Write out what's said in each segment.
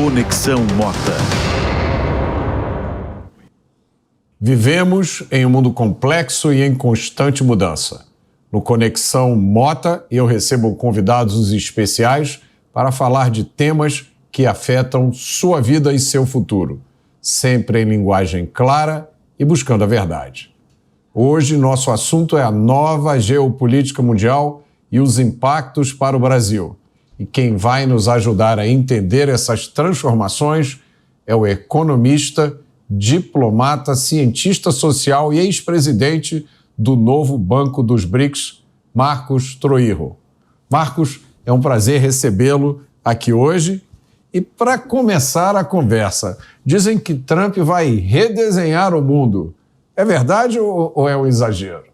Conexão Mota. Vivemos em um mundo complexo e em constante mudança. No Conexão Mota, eu recebo convidados especiais para falar de temas que afetam sua vida e seu futuro, sempre em linguagem clara e buscando a verdade. Hoje, nosso assunto é a nova geopolítica mundial e os impactos para o Brasil. E quem vai nos ajudar a entender essas transformações é o economista, diplomata, cientista social e ex-presidente do novo Banco dos BRICS, Marcos Troiro. Marcos, é um prazer recebê-lo aqui hoje. E para começar a conversa, dizem que Trump vai redesenhar o mundo. É verdade ou é um exagero?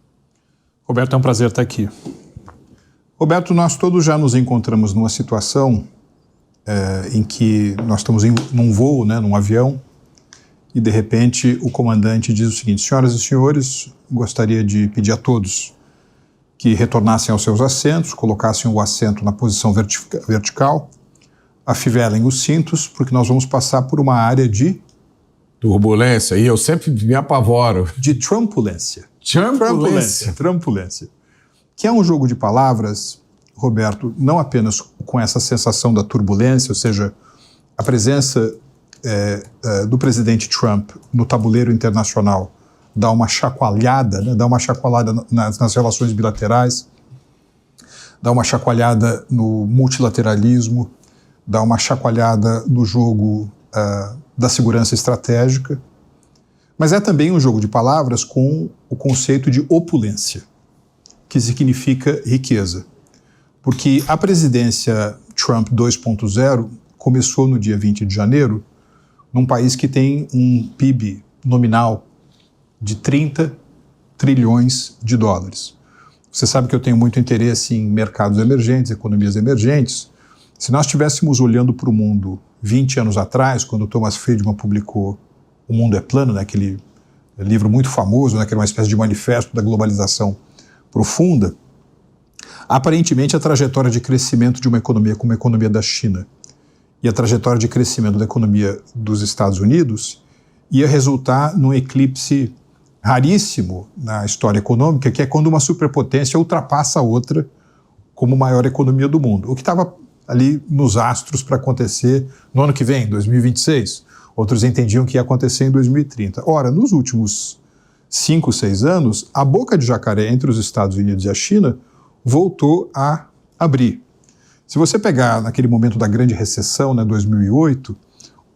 Roberto, é um prazer estar aqui. Roberto, nós todos já nos encontramos numa situação em que nós estamos num voo, num avião, e de repente o comandante diz o seguinte: senhoras e senhores, gostaria de pedir a todos que retornassem aos seus assentos, colocassem o assento na posição vertical, afivelem os cintos, porque nós vamos passar por uma área de turbulência, e eu sempre me apavoro. De trumpulência. Trumpulência. Que é um jogo de palavras, Roberto, não apenas com essa sensação da turbulência, ou seja, a presença do presidente Trump no tabuleiro internacional dá uma chacoalhada, nas relações bilaterais, dá uma chacoalhada no multilateralismo, dá uma chacoalhada no jogo da segurança estratégica, mas é também um jogo de palavras com o conceito de opulência, que significa riqueza. Porque a presidência Trump 2.0 começou no dia 20 de janeiro, num país que tem um PIB nominal de 30 trilhões de dólares. Você sabe que eu tenho muito interesse em mercados emergentes, economias emergentes. Se nós estivéssemos olhando para o mundo 20 anos atrás, quando o Thomas Friedman publicou O Mundo é Plano, aquele livro muito famoso, que era uma espécie de manifesto da globalização profunda, aparentemente a trajetória de crescimento de uma economia como a economia da China e a trajetória de crescimento da economia dos Estados Unidos ia resultar num eclipse raríssimo na história econômica, que é quando uma superpotência ultrapassa a outra como maior economia do mundo. O que estava ali nos astros para acontecer no ano que vem, 2026. Outros entendiam que ia acontecer em 2030. Ora, nos últimos 5, 6 anos, a boca de jacaré entre os Estados Unidos e a China voltou a abrir. Se você pegar naquele momento da grande recessão, 2008,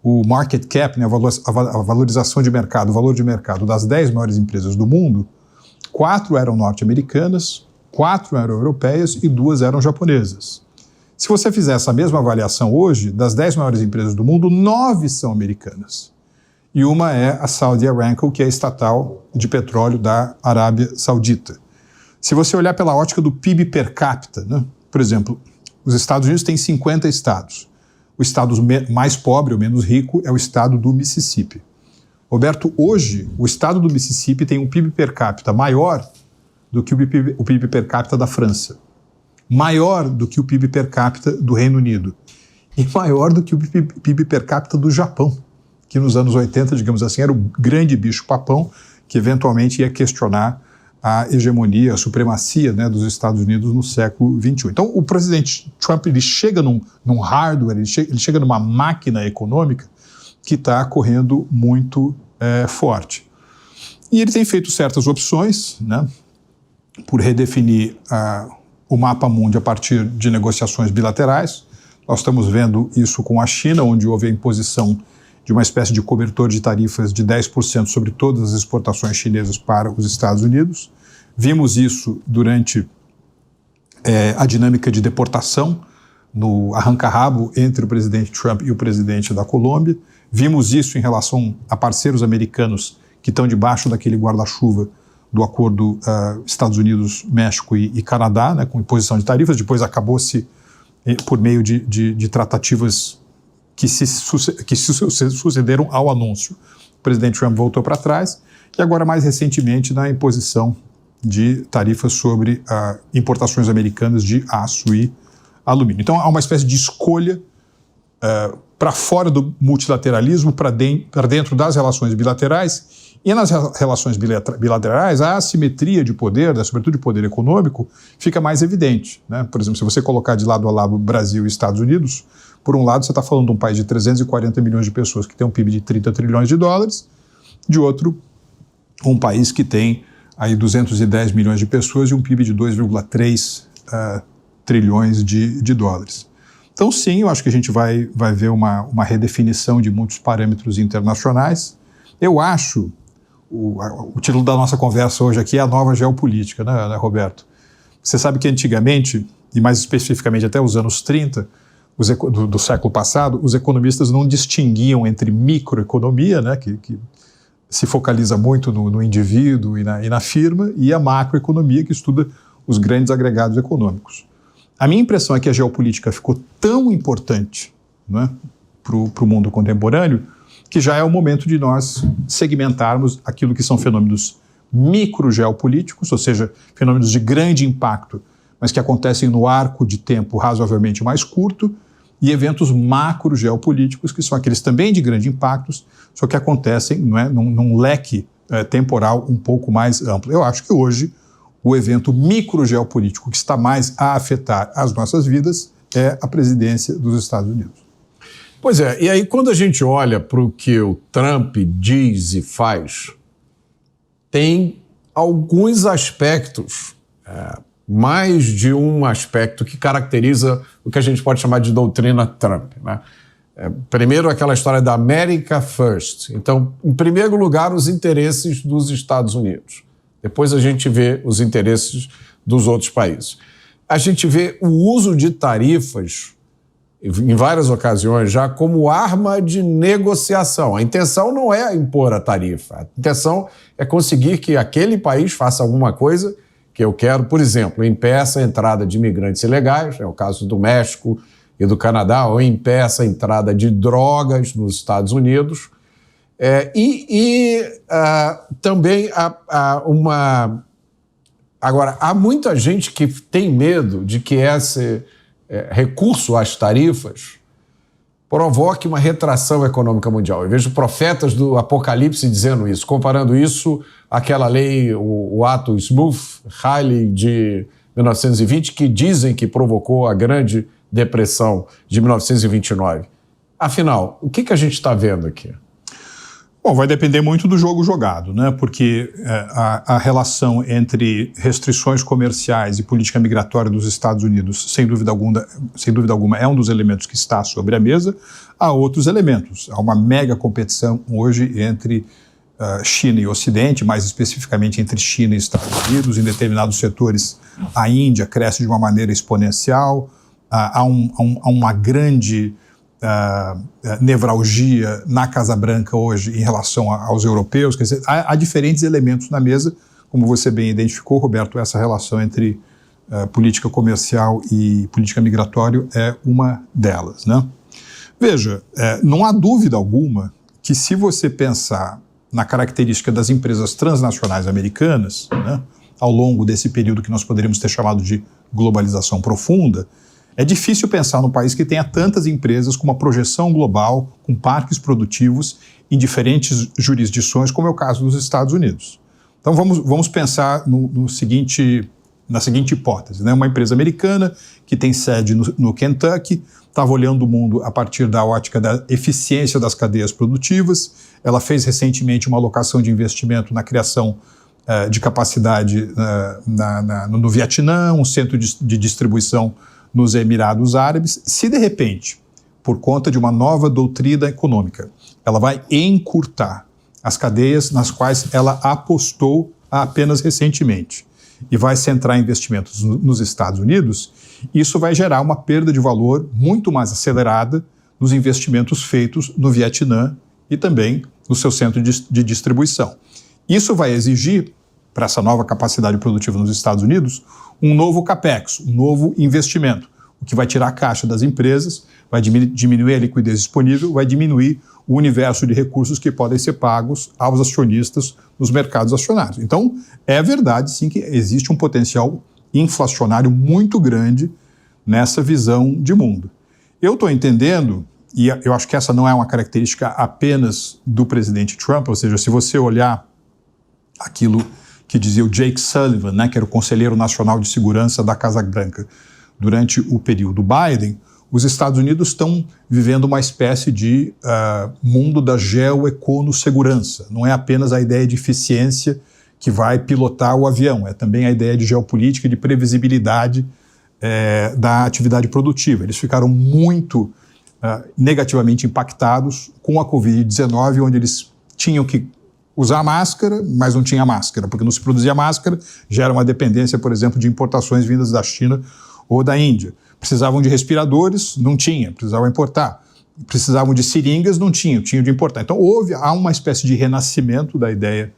o market cap, a valorização de mercado, o valor de mercado das 10 maiores empresas do mundo, 4 eram norte-americanas, 4 eram europeias e 2 eram japonesas. Se você fizer essa mesma avaliação hoje, das 10 maiores empresas do mundo, 9 são americanas. E uma é a Saudi Aramco, que é a estatal de petróleo da Arábia Saudita. Se você olhar pela ótica do PIB per capita, por exemplo, os Estados Unidos têm 50 estados. O estado mais pobre ou menos rico é o estado do Mississippi. Roberto, hoje, o estado do Mississippi tem um PIB per capita maior do que o PIB per capita da França, maior do que o PIB per capita do Reino Unido e maior do que o PIB per capita do Japão, que nos anos 80, digamos assim, era o grande bicho-papão que eventualmente ia questionar a hegemonia, a supremacia dos Estados Unidos no século XXI. Então, o presidente Trump ele chega num hardware, ele chega numa máquina econômica que está correndo muito forte. E ele tem feito certas opções, por redefinir o mapa mundi a partir de negociações bilaterais. Nós estamos vendo isso com a China, onde houve a imposição de uma espécie de cobertor de tarifas de 10% sobre todas as exportações chinesas para os Estados Unidos. Vimos isso durante a dinâmica de deportação, no arranca-rabo entre o presidente Trump e o presidente da Colômbia. Vimos isso em relação a parceiros americanos que estão debaixo daquele guarda-chuva do acordo Estados Unidos, México e Canadá, com imposição de tarifas. Depois acabou-se por meio de tratativas que se sucederam ao anúncio. O presidente Trump voltou para trás e agora, mais recentemente, na imposição de tarifas sobre importações americanas de aço e alumínio. Então, há uma espécie de escolha para fora do multilateralismo, para dentro das relações bilaterais. E nas relações bilaterais, a assimetria de poder, sobretudo de poder econômico, fica mais evidente, né? Por exemplo, se você colocar de lado a lado Brasil e Estados Unidos, por um lado você está falando de um país de 340 milhões de pessoas que tem um PIB de 30 trilhões de dólares, de outro, um país que tem aí 210 milhões de pessoas e um PIB de 2,3 trilhões de dólares. Então, sim, eu acho que a gente vai ver uma redefinição de muitos parâmetros internacionais. Eu acho, o título da nossa conversa hoje aqui é a nova geopolítica, né, Roberto? Você sabe que antigamente, e mais especificamente até os anos 30, do século passado, os economistas não distinguiam entre microeconomia, né, que se focaliza muito no indivíduo e na firma, e a macroeconomia, que estuda os grandes agregados econômicos. A minha impressão é que a geopolítica ficou tão importante, né, para o mundo contemporâneo, que já é o momento de nós segmentarmos aquilo que são fenômenos microgeopolíticos, ou seja, fenômenos de grande impacto, mas que acontecem no arco de tempo razoavelmente mais curto, e eventos macrogeopolíticos, que são aqueles também de grande impacto, só que acontecem, não é, num leque temporal um pouco mais amplo. Eu acho que hoje o evento microgeopolítico que está mais a afetar as nossas vidas é a presidência dos Estados Unidos. Pois é, e aí quando a gente olha para o que o Trump diz e faz, tem alguns aspectos, mais de um aspecto que caracteriza o que a gente pode chamar de doutrina Trump, né? Primeiro, aquela história da America First. Então, em primeiro lugar, os interesses dos Estados Unidos. Depois a gente vê os interesses dos outros países. A gente vê o uso de tarifas, em várias ocasiões já, como arma de negociação. A intenção não é impor a tarifa. A intenção é conseguir que aquele país faça alguma coisa que eu quero, por exemplo, impeça a entrada de imigrantes ilegais, é o caso do México e do Canadá, ou impeça a entrada de drogas nos Estados Unidos. Também Agora, há muita gente que tem medo de que esse recurso às tarifas provoque uma retração econômica mundial. Eu vejo profetas do Apocalipse dizendo isso, comparando isso àquela lei, o ato Smoot-Hawley de 1920, que dizem que provocou a Grande Depressão de 1929. Afinal, o que a gente está vendo aqui? Bom, vai depender muito do jogo jogado, né? Porque a relação entre restrições comerciais e política migratória dos Estados Unidos, sem dúvida alguma, é um dos elementos que está sobre a mesa. Há outros elementos. Há uma mega competição hoje entre China e Ocidente, mais especificamente entre China e Estados Unidos. Em determinados setores, a Índia cresce de uma maneira exponencial. Há uma grande nevralgia na Casa Branca hoje em relação aos europeus. Quer dizer, há diferentes elementos na mesa, como você bem identificou, Roberto. Essa relação entre política comercial e política migratória é uma delas, né? Veja, não há dúvida alguma que, se você pensar na característica das empresas transnacionais americanas, né, ao longo desse período que nós poderíamos ter chamado de globalização profunda, é difícil pensar num país que tenha tantas empresas com uma projeção global, com parques produtivos em diferentes jurisdições, como é o caso dos Estados Unidos. Então vamos pensar na seguinte hipótese, né? Uma empresa americana que tem sede no Kentucky, estava olhando o mundo a partir da ótica da eficiência das cadeias produtivas. Ela fez recentemente uma alocação de investimento na criação de capacidade no Vietnã, um centro de distribuição nos Emirados Árabes. Se, de repente, por conta de uma nova doutrina econômica, ela vai encurtar as cadeias nas quais ela apostou apenas recentemente e vai centrar investimentos nos Estados Unidos, isso vai gerar uma perda de valor muito mais acelerada nos investimentos feitos no Vietnã e também no seu centro de distribuição. Isso vai exigir, para essa nova capacidade produtiva nos Estados Unidos, um novo capex, um novo investimento, o que vai tirar a caixa das empresas, vai diminuir a liquidez disponível, vai diminuir o universo de recursos que podem ser pagos aos acionistas nos mercados acionários. Então, é verdade, sim, que existe um potencial inflacionário muito grande nessa visão de mundo. Eu estou entendendo e eu acho que essa não é uma característica apenas do presidente Trump, ou seja, se você olhar aquilo que dizia o Jake Sullivan, né, que era o conselheiro nacional de segurança da Casa Branca, durante o período Biden, os Estados Unidos estão vivendo uma espécie de mundo da geoeconossegurança. Não é apenas a ideia de eficiência que vai pilotar o avião, é também a ideia de geopolítica e de previsibilidade da atividade produtiva. Eles ficaram muito negativamente impactados com a Covid-19, onde eles tinham que usar máscara, mas não tinha máscara, porque não se produzia máscara, gera uma dependência, por exemplo, de importações vindas da China ou da Índia. Precisavam de respiradores, não tinha, precisavam importar. Precisavam de seringas, não tinham de importar. Então há uma espécie de renascimento da ideia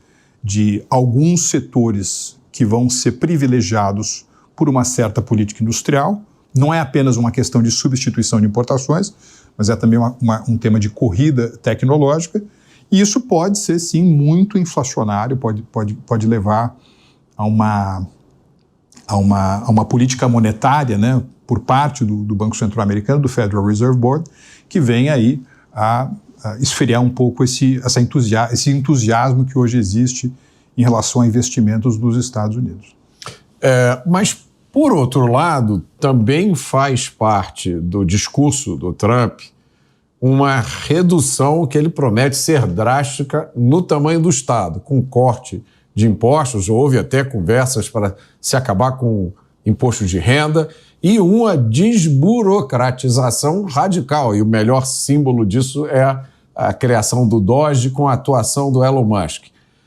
de alguns setores que vão ser privilegiados por uma certa política industrial. Não é apenas uma questão de substituição de importações, mas é também um tema de corrida tecnológica. E isso pode ser, sim, muito inflacionário, pode levar a uma política monetária, né, por parte do Banco Central Americano, do Federal Reserve Board, que vem aí a esfriar um pouco esse entusiasmo que hoje existe em relação a investimentos dos Estados Unidos. Mas, por outro lado, também faz parte do discurso do Trump uma redução que ele promete ser drástica no tamanho do Estado, com corte de impostos. Houve até conversas para se acabar com imposto de renda e uma desburocratização radical. E o melhor símbolo disso é a criação do Doge com a atuação do Elon Musk.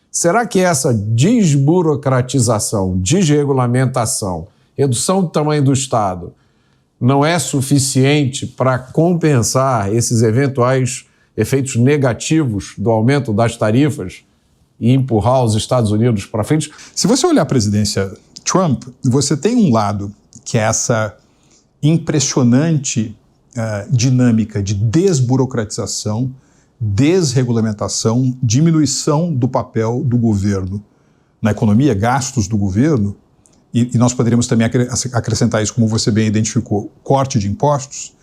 Será que essa desburocratização, desregulamentação, redução do tamanho do Estado não é suficiente para compensar esses eventuais efeitos negativos do aumento das tarifas e empurrar os Estados Unidos para frente? Se você olhar a presidência Trump, você tem um lado que é essa impressionante dinâmica de desburocratização, desregulamentação, diminuição do papel do governo na economia, gastos do governo, e nós poderíamos também acrescentar isso, como você bem identificou, corte de impostos.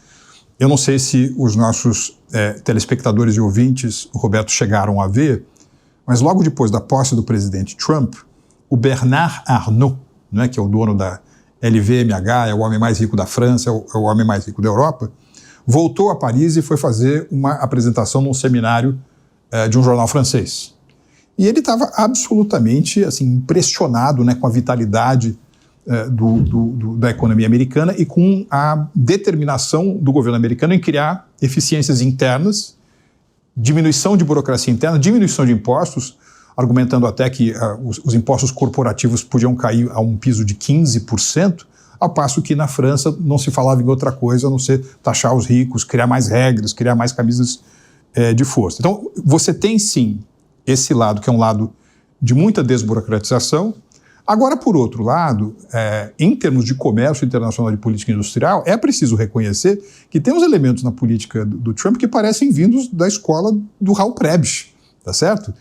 Eu não sei se os nossos telespectadores e ouvintes, Roberto, chegaram a ver, mas logo depois da posse do presidente Trump, o Bernard Arnault, né, que é o dono da LVMH, é o homem mais rico da França, é o homem mais rico da Europa, voltou a Paris e foi fazer uma apresentação num seminário de um jornal francês. E ele estava absolutamente assim, impressionado, né, com a vitalidade da economia americana e com a determinação do governo americano em criar eficiências internas, diminuição de burocracia interna, diminuição de impostos, argumentando até que os impostos corporativos podiam cair a um piso de 15%, ao passo que na França não se falava em outra coisa a não ser taxar os ricos, criar mais regras, criar mais camisas de força. Então, você tem sim esse lado, que é um lado de muita desburocratização. Agora, por outro lado, em termos de comércio internacional e política industrial, é preciso reconhecer que tem uns elementos na política do Trump que parecem vindos da escola do Raul Prebisch, tá certo?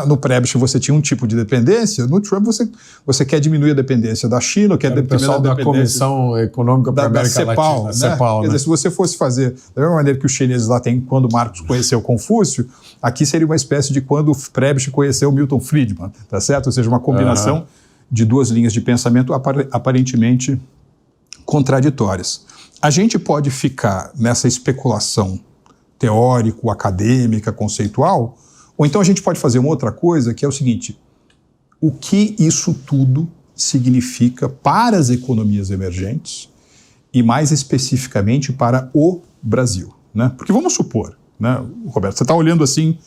No Prebisch você tinha um tipo de dependência, no Trump você quer diminuir a dependência da China, quer diminuir a dependência da Comissão Econômica para a América CEPAL, Latina. Né? CEPAL, Quer dizer, se você fosse fazer da mesma maneira que os chineses lá têm quando Marx conheceu Confúcio, aqui seria uma espécie de quando Prebisch conheceu Milton Friedman, tá certo? Ou seja, uma combinação de duas linhas de pensamento aparentemente contraditórias. A gente pode ficar nessa especulação teórico-acadêmica, conceitual, ou então a gente pode fazer uma outra coisa, que é o seguinte: o que isso tudo significa para as economias emergentes e, mais especificamente, para o Brasil, né? Porque vamos supor, né, Roberto, você está olhando assim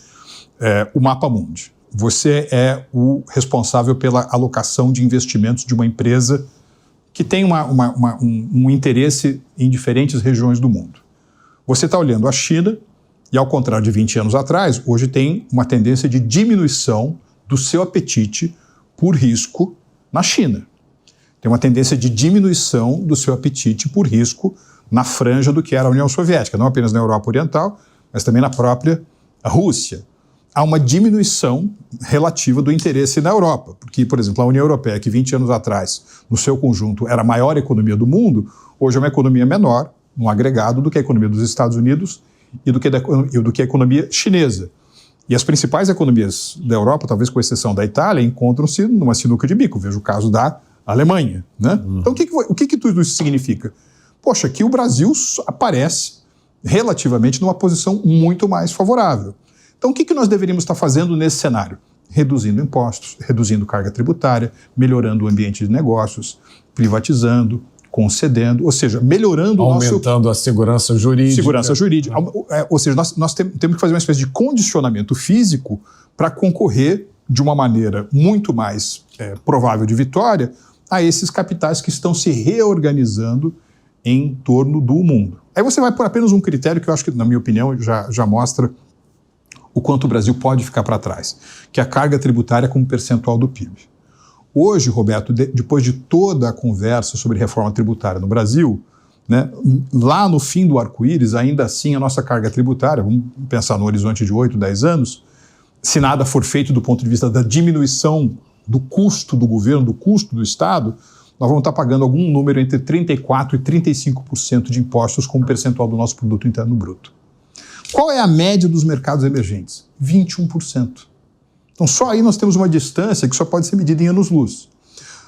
o mapa mundi. Você é o responsável pela alocação de investimentos de uma empresa que tem um interesse em diferentes regiões do mundo. Você está olhando a China, e ao contrário de 20 anos atrás, hoje tem uma tendência de diminuição do seu apetite por risco na China. Tem uma tendência de diminuição do seu apetite por risco na franja do que era a União Soviética, não apenas na Europa Oriental, mas também na própria Rússia. Há uma diminuição relativa do interesse na Europa, porque, por exemplo, a União Europeia, que 20 anos atrás, no seu conjunto, era a maior economia do mundo, hoje é uma economia menor, no agregado, do que a economia dos Estados Unidos e do que a economia chinesa. E as principais economias da Europa, talvez com exceção da Itália, encontram-se numa sinuca de bico. Veja o caso da Alemanha, né? Então, o que tudo isso significa? Poxa, que o Brasil aparece relativamente numa posição muito mais favorável. Então, o que nós deveríamos estar fazendo nesse cenário? Reduzindo impostos, reduzindo carga tributária, melhorando o ambiente de negócios, privatizando, concedendo, ou seja, melhorando aumentando a segurança jurídica. Segurança jurídica. Ou seja, nós temos que fazer uma espécie de condicionamento físico para concorrer de uma maneira muito mais provável de vitória a esses capitais que estão se reorganizando em torno do mundo. Aí você vai por apenas um critério que eu acho que, na minha opinião, já mostra o quanto o Brasil pode ficar para trás, que é a carga tributária como percentual do PIB. Hoje, Roberto, depois de toda a conversa sobre reforma tributária no Brasil, né, lá no fim do arco-íris, ainda assim a nossa carga tributária, vamos pensar no horizonte de 8, 10 anos, se nada for feito do ponto de vista da diminuição do custo do governo, do custo do Estado, nós vamos estar pagando algum número entre 34% e 35% de impostos como percentual do nosso produto interno bruto. Qual é a média dos mercados emergentes? 21%. Então só aí nós temos uma distância que só pode ser medida em anos-luz.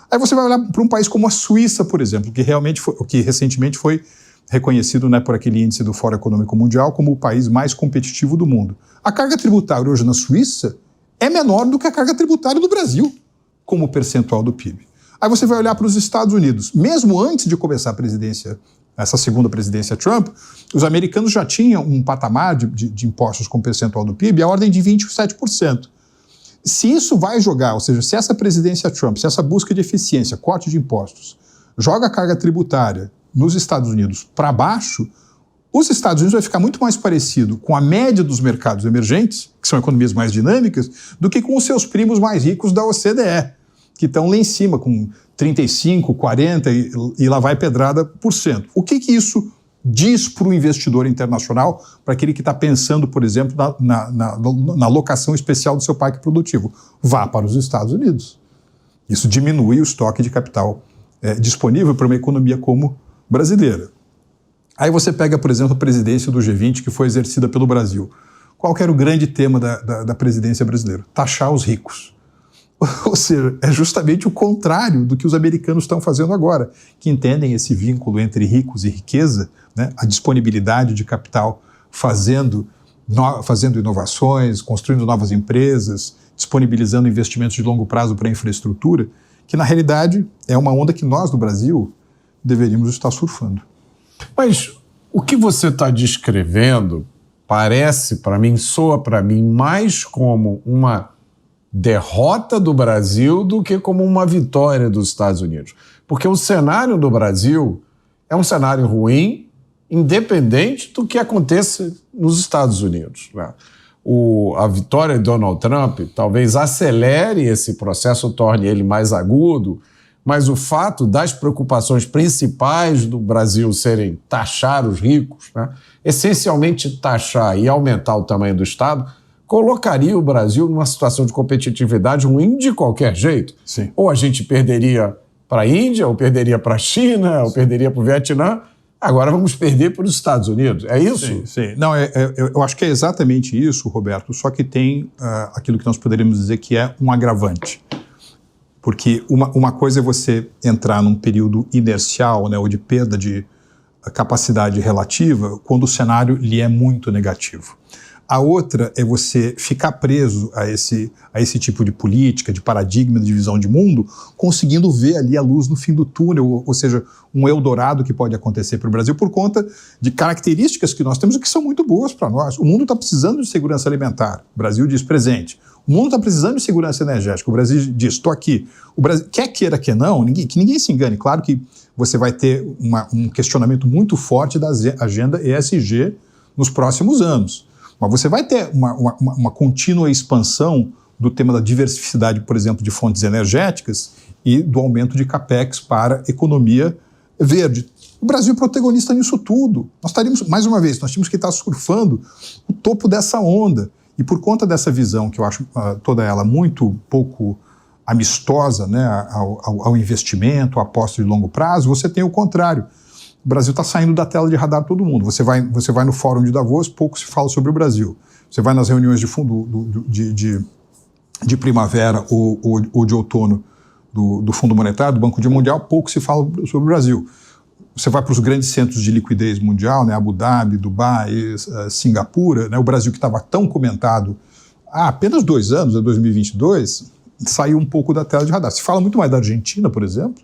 Aí você vai olhar para um país como a Suíça, por exemplo, que recentemente foi reconhecido, né, por aquele índice do Fórum Econômico Mundial como o país mais competitivo do mundo. A carga tributária hoje na Suíça é menor do que a carga tributária do Brasil, como percentual do PIB. Aí você vai olhar para os Estados Unidos. Mesmo antes de começar a presidência, essa segunda presidência Trump, os americanos já tinham um patamar de impostos como percentual do PIB a ordem de 27%. Se isso vai jogar, ou seja, se essa presidência Trump, se essa busca de eficiência, corte de impostos, joga a carga tributária nos Estados Unidos para baixo, os Estados Unidos vai ficar muito mais parecido com a média dos mercados emergentes, que são economias mais dinâmicas, do que com os seus primos mais ricos da OCDE, que estão lá em cima com 35%, 40% e lá vai pedrada por cento. O que isso diz para o investidor internacional, para aquele que está pensando, por exemplo, na alocação especial do seu parque produtivo? Vá para os Estados Unidos. Isso diminui o estoque de capital disponível para uma economia como brasileira. Aí você pega, por exemplo, a presidência do G20 que foi exercida pelo Brasil. Qual que era o grande tema da presidência brasileira? Taxar os ricos. Ou seja, é justamente o contrário do que os americanos estão fazendo agora, que entendem esse vínculo entre ricos e riqueza, né, a disponibilidade de capital fazendo inovações, construindo novas empresas, disponibilizando investimentos de longo prazo para a infraestrutura, que na realidade é uma onda que nós, do Brasil, deveríamos estar surfando. Mas o que você está descrevendo parece, para mim, soa para mim mais como uma derrota do Brasil do que como uma vitória dos Estados Unidos. Porque o cenário do Brasil é um cenário ruim, independente do que aconteça nos Estados Unidos, né? A vitória de Donald Trump talvez acelere esse processo, torne ele mais agudo, mas o fato das preocupações principais do Brasil serem taxar os ricos, né? Essencialmente taxar e aumentar o tamanho do Estado, colocaria o Brasil numa situação de competitividade ruim de qualquer jeito. Sim. Ou a gente perderia para a Índia, ou perderia para a China, ou perderia para o Vietnã. Agora vamos perder para os Estados Unidos. É isso? Sim, sim. Não, eu acho que é exatamente isso, Roberto, só que tem aquilo que nós poderíamos dizer que é um agravante. Porque uma coisa é você entrar num período inercial, né, ou de perda de capacidade relativa, quando o cenário lhe é muito negativo. A outra é você ficar preso a esse tipo de política, de paradigma, de visão de mundo, conseguindo ver ali a luz no fim do túnel, ou seja, um Eldorado que pode acontecer para o Brasil por conta de características que nós temos e que são muito boas para nós. O mundo está precisando de segurança alimentar. O Brasil diz presente. O mundo está precisando de segurança energética. O Brasil diz, estou aqui. O Brasil, quer queira, quer não, que ninguém se engane. Claro que você vai ter um questionamento muito forte da agenda ESG nos próximos anos. Mas você vai ter uma contínua expansão do tema da diversidade, por exemplo, de fontes energéticas e do aumento de capex para economia verde. O Brasil é protagonista nisso tudo. Nós estaríamos, mais uma vez, nós tínhamos que estar surfando o topo dessa onda. E por conta dessa visão, que eu acho toda ela muito pouco amistosa, né, ao investimento, à aposta de longo prazo, você tem o contrário. o Brasil está saindo da tela de radar de todo mundo. Você vai no Fórum de Davos, pouco se fala sobre o Brasil. Você vai nas reuniões de primavera ou de outono do Fundo Monetário, do Banco Mundial, pouco se fala sobre o Brasil. Você vai para os grandes centros de liquidez mundial, né, Abu Dhabi, Dubai, Singapura, né, o Brasil que estava tão comentado há apenas 2 anos, em 2022, saiu um pouco da tela de radar. Se fala muito mais da Argentina, por exemplo,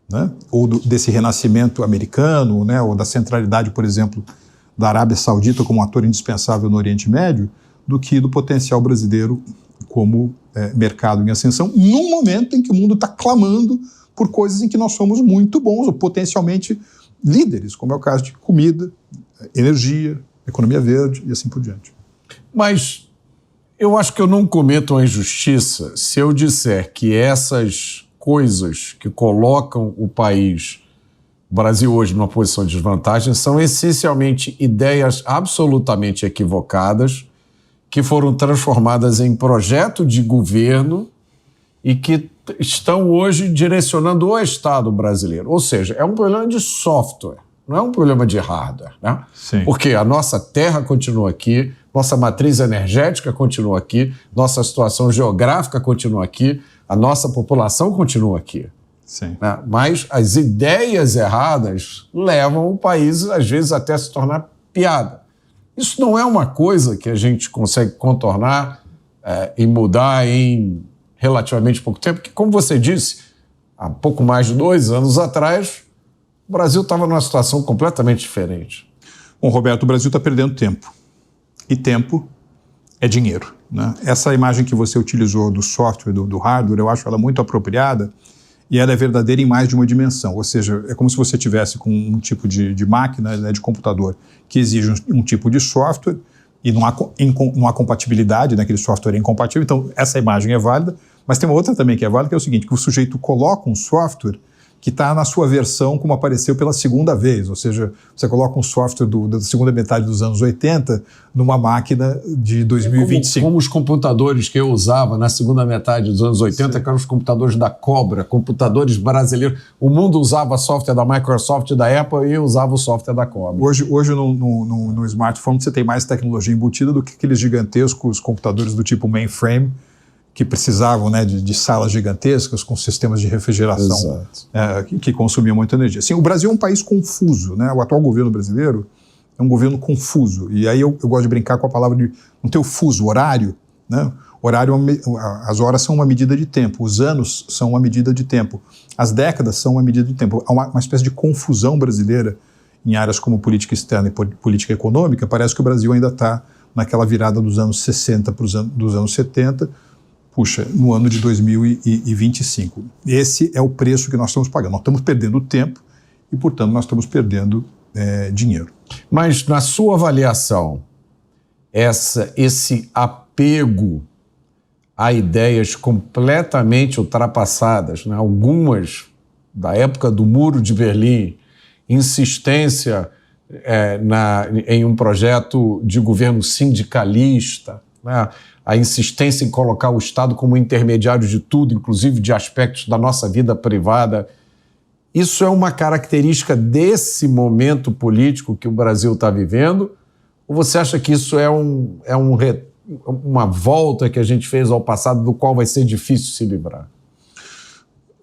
né, ou desse renascimento americano, né, ou da centralidade, por exemplo, da Arábia Saudita como um ator indispensável no Oriente Médio, do que do potencial brasileiro como mercado em ascensão, num momento em que o mundo está clamando por coisas em que nós somos muito bons ou potencialmente líderes, como é o caso de comida, energia, economia verde e assim por diante. Mas eu acho que eu não cometo uma injustiça se eu disser que essas coisas que colocam o Brasil hoje numa posição de desvantagem, são essencialmente ideias absolutamente equivocadas que foram transformadas em projeto de governo e que estão hoje direcionando o Estado brasileiro. Ou seja, é um problema de software, não é um problema de hardware, né? Sim. Porque a nossa terra continua aqui, nossa matriz energética continua aqui, nossa situação geográfica continua aqui, a nossa população continua aqui. Sim. Né? Mas as ideias erradas levam o país, às vezes, até a se tornar piada. Isso não é uma coisa que a gente consegue contornar e mudar em relativamente pouco tempo, porque, como você disse, há pouco mais de 2 anos atrás, o Brasil estava numa situação completamente diferente. Bom, Roberto, o Brasil está perdendo tempo. E tempo é dinheiro, né? Essa imagem que você utilizou do software, do hardware, eu acho ela muito apropriada e ela é verdadeira em mais de uma dimensão. Ou seja, é como se você tivesse com um tipo de máquina, né, de computador, que exige um tipo de software e não há compatibilidade, né, aquele software é incompatível. Então, essa imagem é válida, mas tem uma outra também que é válida, que é o seguinte, que o sujeito coloca um software que está na sua versão como apareceu pela segunda vez, ou seja, você coloca um software da segunda metade dos anos 80 numa máquina de 2025. Como os computadores que eu usava na segunda metade dos anos 80, que eram os computadores da Cobra, computadores brasileiros. O mundo usava software da Microsoft e da Apple e eu usava o software da Cobra. Hoje no smartphone você tem mais tecnologia embutida do que aqueles gigantescos computadores do tipo mainframe, que precisavam, né, de salas gigantescas com sistemas de refrigeração que consumiam muita energia. Assim, o Brasil é um país confuso, né? O atual governo brasileiro é um governo confuso. E aí eu gosto de brincar com a palavra de não ter o fuso, horário, né? As horas são uma medida de tempo, os anos são uma medida de tempo, as décadas são uma medida de tempo. Há uma espécie de confusão brasileira em áreas como política externa e política econômica. Parece que o Brasil ainda está naquela virada dos anos 60 para dos anos 70, no ano de 2025. Esse é o preço que nós estamos pagando. Nós estamos perdendo tempo e, portanto, nós estamos perdendo dinheiro. Mas, na sua avaliação, esse apego a ideias completamente ultrapassadas, né? Algumas da época do Muro de Berlim, insistência em um projeto de governo sindicalista, né? A insistência em colocar o Estado como intermediário de tudo, inclusive de aspectos da nossa vida privada. Isso é uma característica desse momento político que o Brasil está vivendo? Ou você acha que isso é uma volta que a gente fez ao passado do qual vai ser difícil se livrar?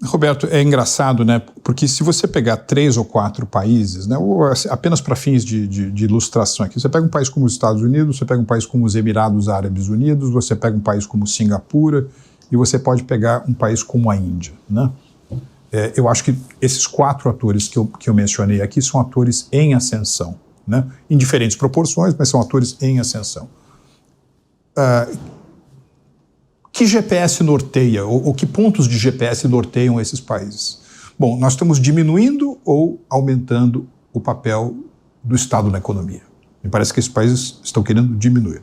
Roberto, é engraçado, né? Porque se você pegar 3 ou 4 países, né, ou apenas para fins de ilustração aqui, você pega um país como os Estados Unidos, você pega um país como os Emirados Árabes Unidos, você pega um país como Singapura e você pode pegar um país como a Índia, né? Eu acho que esses 4 atores que eu mencionei aqui são atores em ascensão, né? Em diferentes proporções, mas são atores em ascensão. Que GPS norteia, ou que pontos de GPS norteiam esses países? Bom, nós estamos diminuindo ou aumentando o papel do Estado na economia. Me parece que esses países estão querendo diminuir.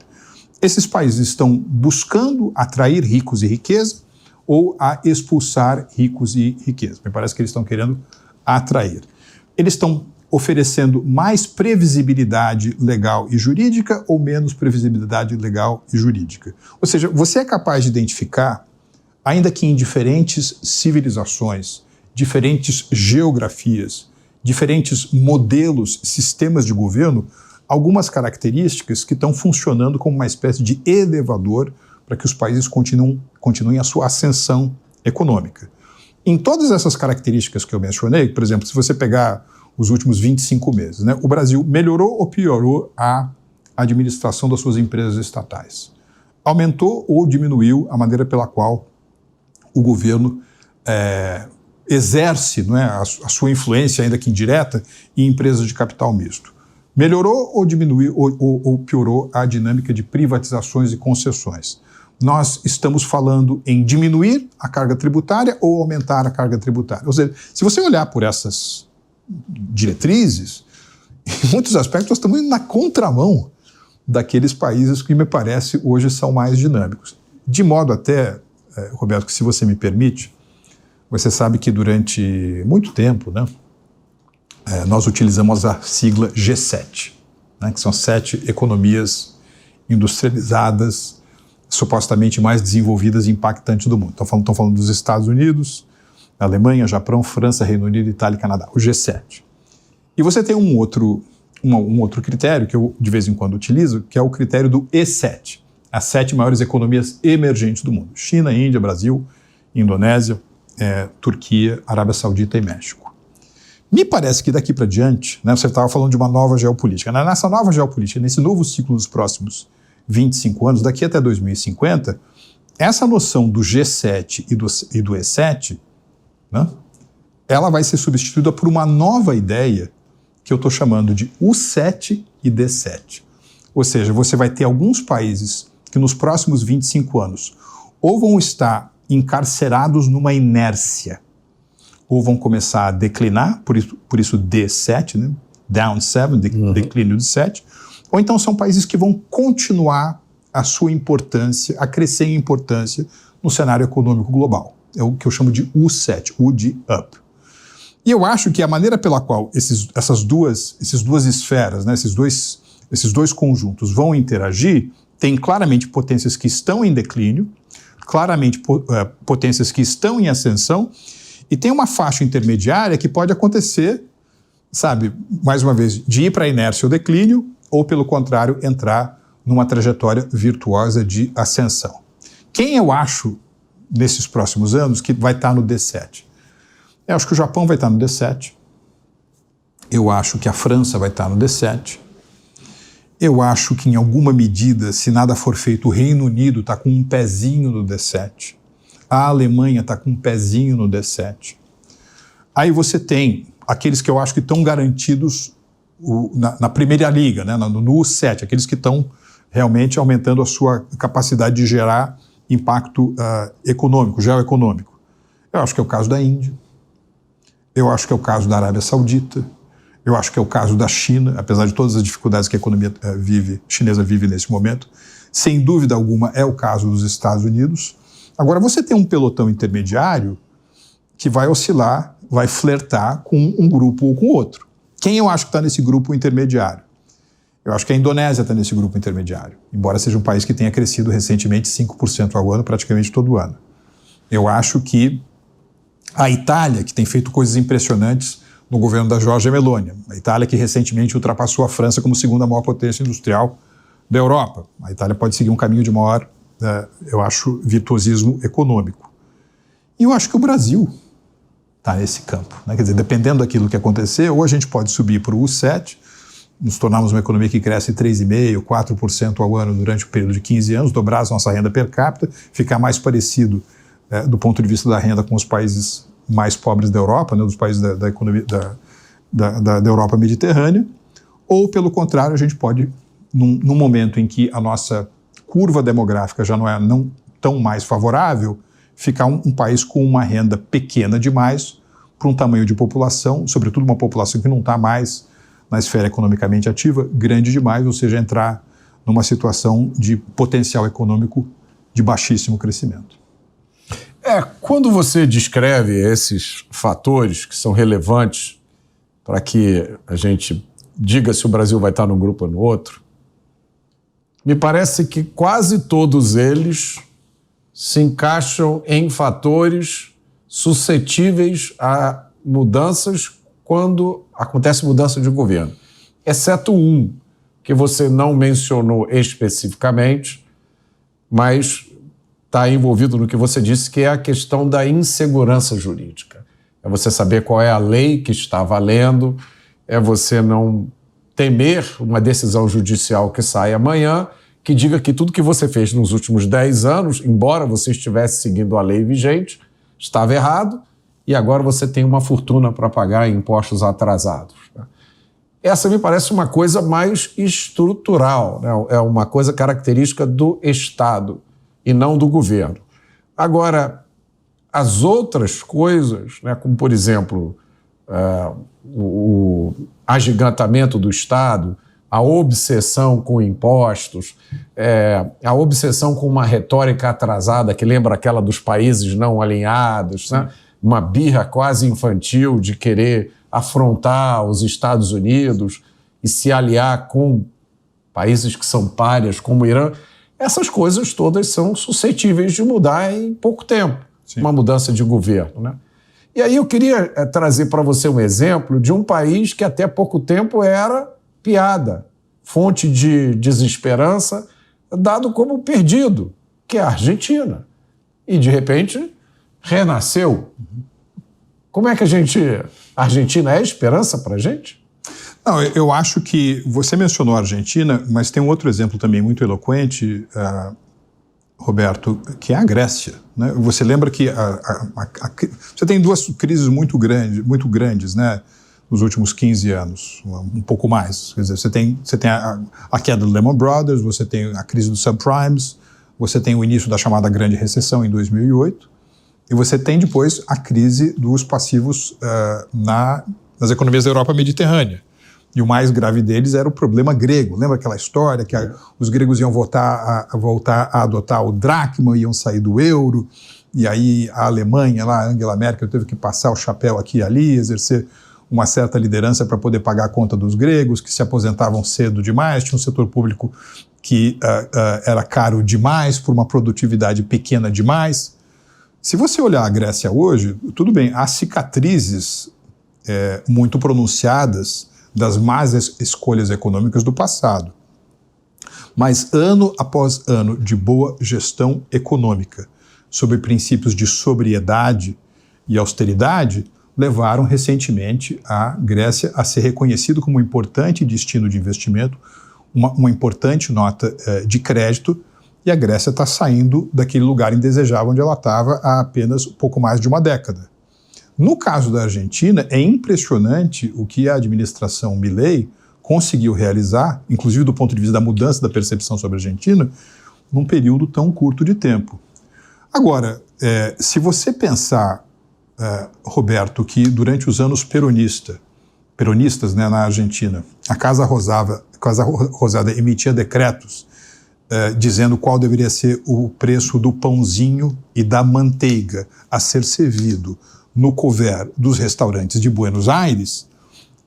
Esses países estão buscando atrair ricos e riqueza ou a expulsar ricos e riqueza. Me parece que eles estão querendo atrair. Eles estão oferecendo mais previsibilidade legal e jurídica ou menos previsibilidade legal e jurídica? Ou seja, você é capaz de identificar, ainda que em diferentes civilizações, diferentes geografias, diferentes modelos, sistemas de governo, algumas características que estão funcionando como uma espécie de elevador para que os países continuem a sua ascensão econômica. Em todas essas características que eu mencionei, por exemplo, se você pegar os últimos 25 meses, né, o Brasil melhorou ou piorou a administração das suas empresas estatais? Aumentou ou diminuiu a maneira pela qual o governo exerce, não é, a sua influência, ainda que indireta, em empresas de capital misto? Melhorou ou diminuiu ou piorou a dinâmica de privatizações e concessões? Nós estamos falando em diminuir a carga tributária ou aumentar a carga tributária? Ou seja, se você olhar por essas diretrizes, em muitos aspectos nós estamos indo na contramão daqueles países que me parece hoje são mais dinâmicos. De modo até, Roberto, que se você me permite, você sabe que durante muito tempo, né, nós utilizamos a sigla G7, né, que são 7 economias industrializadas, supostamente mais desenvolvidas e impactantes do mundo. Estão falando dos Estados Unidos, Alemanha, Japão, França, Reino Unido, Itália e Canadá, o G7. E você tem um outro critério que eu de vez em quando utilizo, que é o critério do E7, as 7 maiores economias emergentes do mundo: China, Índia, Brasil, Indonésia, Turquia, Arábia Saudita e México. Me parece que daqui para diante, né, você estava falando de uma nova geopolítica. Nessa nova geopolítica, nesse novo ciclo dos próximos 25 anos, daqui até 2050, essa noção do G7 e do E7, né, ela vai ser substituída por uma nova ideia que eu estou chamando de U7 e D7. Ou seja, você vai ter alguns países que nos próximos 25 anos ou vão estar encarcerados numa inércia, ou vão começar a declinar, por isso D7, né? Down 7, declínio de 7, ou então são países que vão continuar a sua importância, a crescer em importância no cenário econômico global. É o que eu chamo de U7, U de up. E eu acho que a maneira pela qual essas duas esferas, né, esses dois conjuntos vão interagir, tem claramente potências que estão em declínio, claramente potências que estão em ascensão, e tem uma faixa intermediária que pode acontecer, sabe, mais uma vez, de ir para a inércia ou declínio, ou, pelo contrário, entrar numa trajetória virtuosa de ascensão. Quem eu acho, nesses próximos anos, que vai estar no D7? Eu acho que o Japão vai estar no D7. Eu acho que a França vai estar no D7. Eu acho que, em alguma medida, se nada for feito, o Reino Unido está com um pezinho no D7. A Alemanha está com um pezinho no D7. Aí você tem aqueles que eu acho que estão garantidos na primeira liga, né, no U7, aqueles que estão realmente aumentando a sua capacidade de gerar impacto econômico, geoeconômico. Eu acho que é o caso da Índia. Eu acho que é o caso da Arábia Saudita. Eu acho que é o caso da China, apesar de todas as dificuldades que a economia chinesa vive nesse momento. Sem dúvida alguma, é o caso dos Estados Unidos. Agora, você tem um pelotão intermediário que vai oscilar, vai flertar com um grupo ou com outro. Quem eu acho que está nesse grupo intermediário? Eu acho que a Indonésia está nesse grupo intermediário, embora seja um país que tenha crescido recentemente 5% ao ano, praticamente todo ano. Eu acho que a Itália, que tem feito coisas impressionantes no governo da Giorgia Meloni, a Itália que recentemente ultrapassou a França como segunda maior potência industrial da Europa. A Itália pode seguir um caminho de maior, eu acho, virtuosismo econômico. E eu acho que o Brasil está nesse campo, né? Quer dizer, dependendo daquilo que acontecer, ou a gente pode subir para o U7, nos tornarmos uma economia que cresce 3,5%, 4% ao ano durante o período de 15 anos, dobrar a nossa renda per capita, ficar mais parecido do ponto de vista da renda com os países mais pobres da Europa, né, dos países da economia da Europa mediterrânea, ou, pelo contrário, a gente pode, num momento em que a nossa curva demográfica já não é tão mais favorável, ficar um país com uma renda pequena demais para um tamanho de população, sobretudo uma população que não está mais na esfera economicamente ativa, grande demais, ou seja, entrar numa situação de potencial econômico de baixíssimo crescimento. Quando você descreve esses fatores que são relevantes para que a gente diga se o Brasil vai estar num grupo ou no outro, me parece que quase todos eles se encaixam em fatores suscetíveis a mudanças quando acontece mudança de governo, exceto um que você não mencionou especificamente, mas está envolvido no que você disse, que é a questão da insegurança jurídica. É você saber qual é a lei que está valendo, é você não temer uma decisão judicial que sai amanhã, que diga que tudo que você fez nos últimos 10 anos, embora você estivesse seguindo a lei vigente, estava errado e agora você tem uma fortuna para pagar em impostos atrasados. Essa me parece uma coisa mais estrutural, né? É uma coisa característica do Estado e não do governo. Agora, as outras coisas, né, como, por exemplo, o agigantamento do Estado, a obsessão com impostos, a obsessão com uma retórica atrasada que lembra aquela dos países não alinhados, né? Uma birra quase infantil de querer afrontar os Estados Unidos e se aliar com países que são párias, como o Irã. Essas coisas todas são suscetíveis de mudar em pouco tempo. Sim. Uma mudança de governo, né? E aí eu queria trazer para você um exemplo de um país que até pouco tempo era piada, fonte de desesperança, dado como perdido, que é a Argentina. E, de repente, renasceu. Como é que a Argentina é esperança para a gente? Não, eu acho que você mencionou a Argentina, mas tem um outro exemplo também muito eloquente, Roberto, que é a Grécia, né? Você lembra que você tem duas crises muito grandes, né, nos últimos 15 anos, um pouco mais. Quer dizer, você tem a queda do Lehman Brothers, você tem a crise dos subprimes, você tem o início da chamada Grande Recessão em 2008, e você tem depois a crise dos passivos nas economias da Europa Mediterrânea. E o mais grave deles era o problema grego. Lembra aquela história que os gregos iam voltar a adotar o dracma, iam sair do euro, e aí a Alemanha, lá, a Angela Merkel, teve que passar o chapéu aqui e ali, exercer uma certa liderança para poder pagar a conta dos gregos, que se aposentavam cedo demais, tinha um setor público que era caro demais, por uma produtividade pequena demais. Se você olhar a Grécia hoje, tudo bem, há cicatrizes muito pronunciadas das más escolhas econômicas do passado. Mas ano após ano de boa gestão econômica, sob princípios de sobriedade e austeridade, levaram recentemente a Grécia a ser reconhecido como um importante destino de investimento, uma importante nota de crédito, e a Grécia está saindo daquele lugar indesejável onde ela estava há apenas pouco mais de uma década. No caso da Argentina, é impressionante o que a administração Milei conseguiu realizar, inclusive do ponto de vista da mudança da percepção sobre a Argentina, num período tão curto de tempo. Agora, se você pensar, Roberto, que durante os anos peronistas, né, na Argentina, a Casa Rosada emitia decretos dizendo qual deveria ser o preço do pãozinho e da manteiga a ser servido no couvert dos restaurantes de Buenos Aires,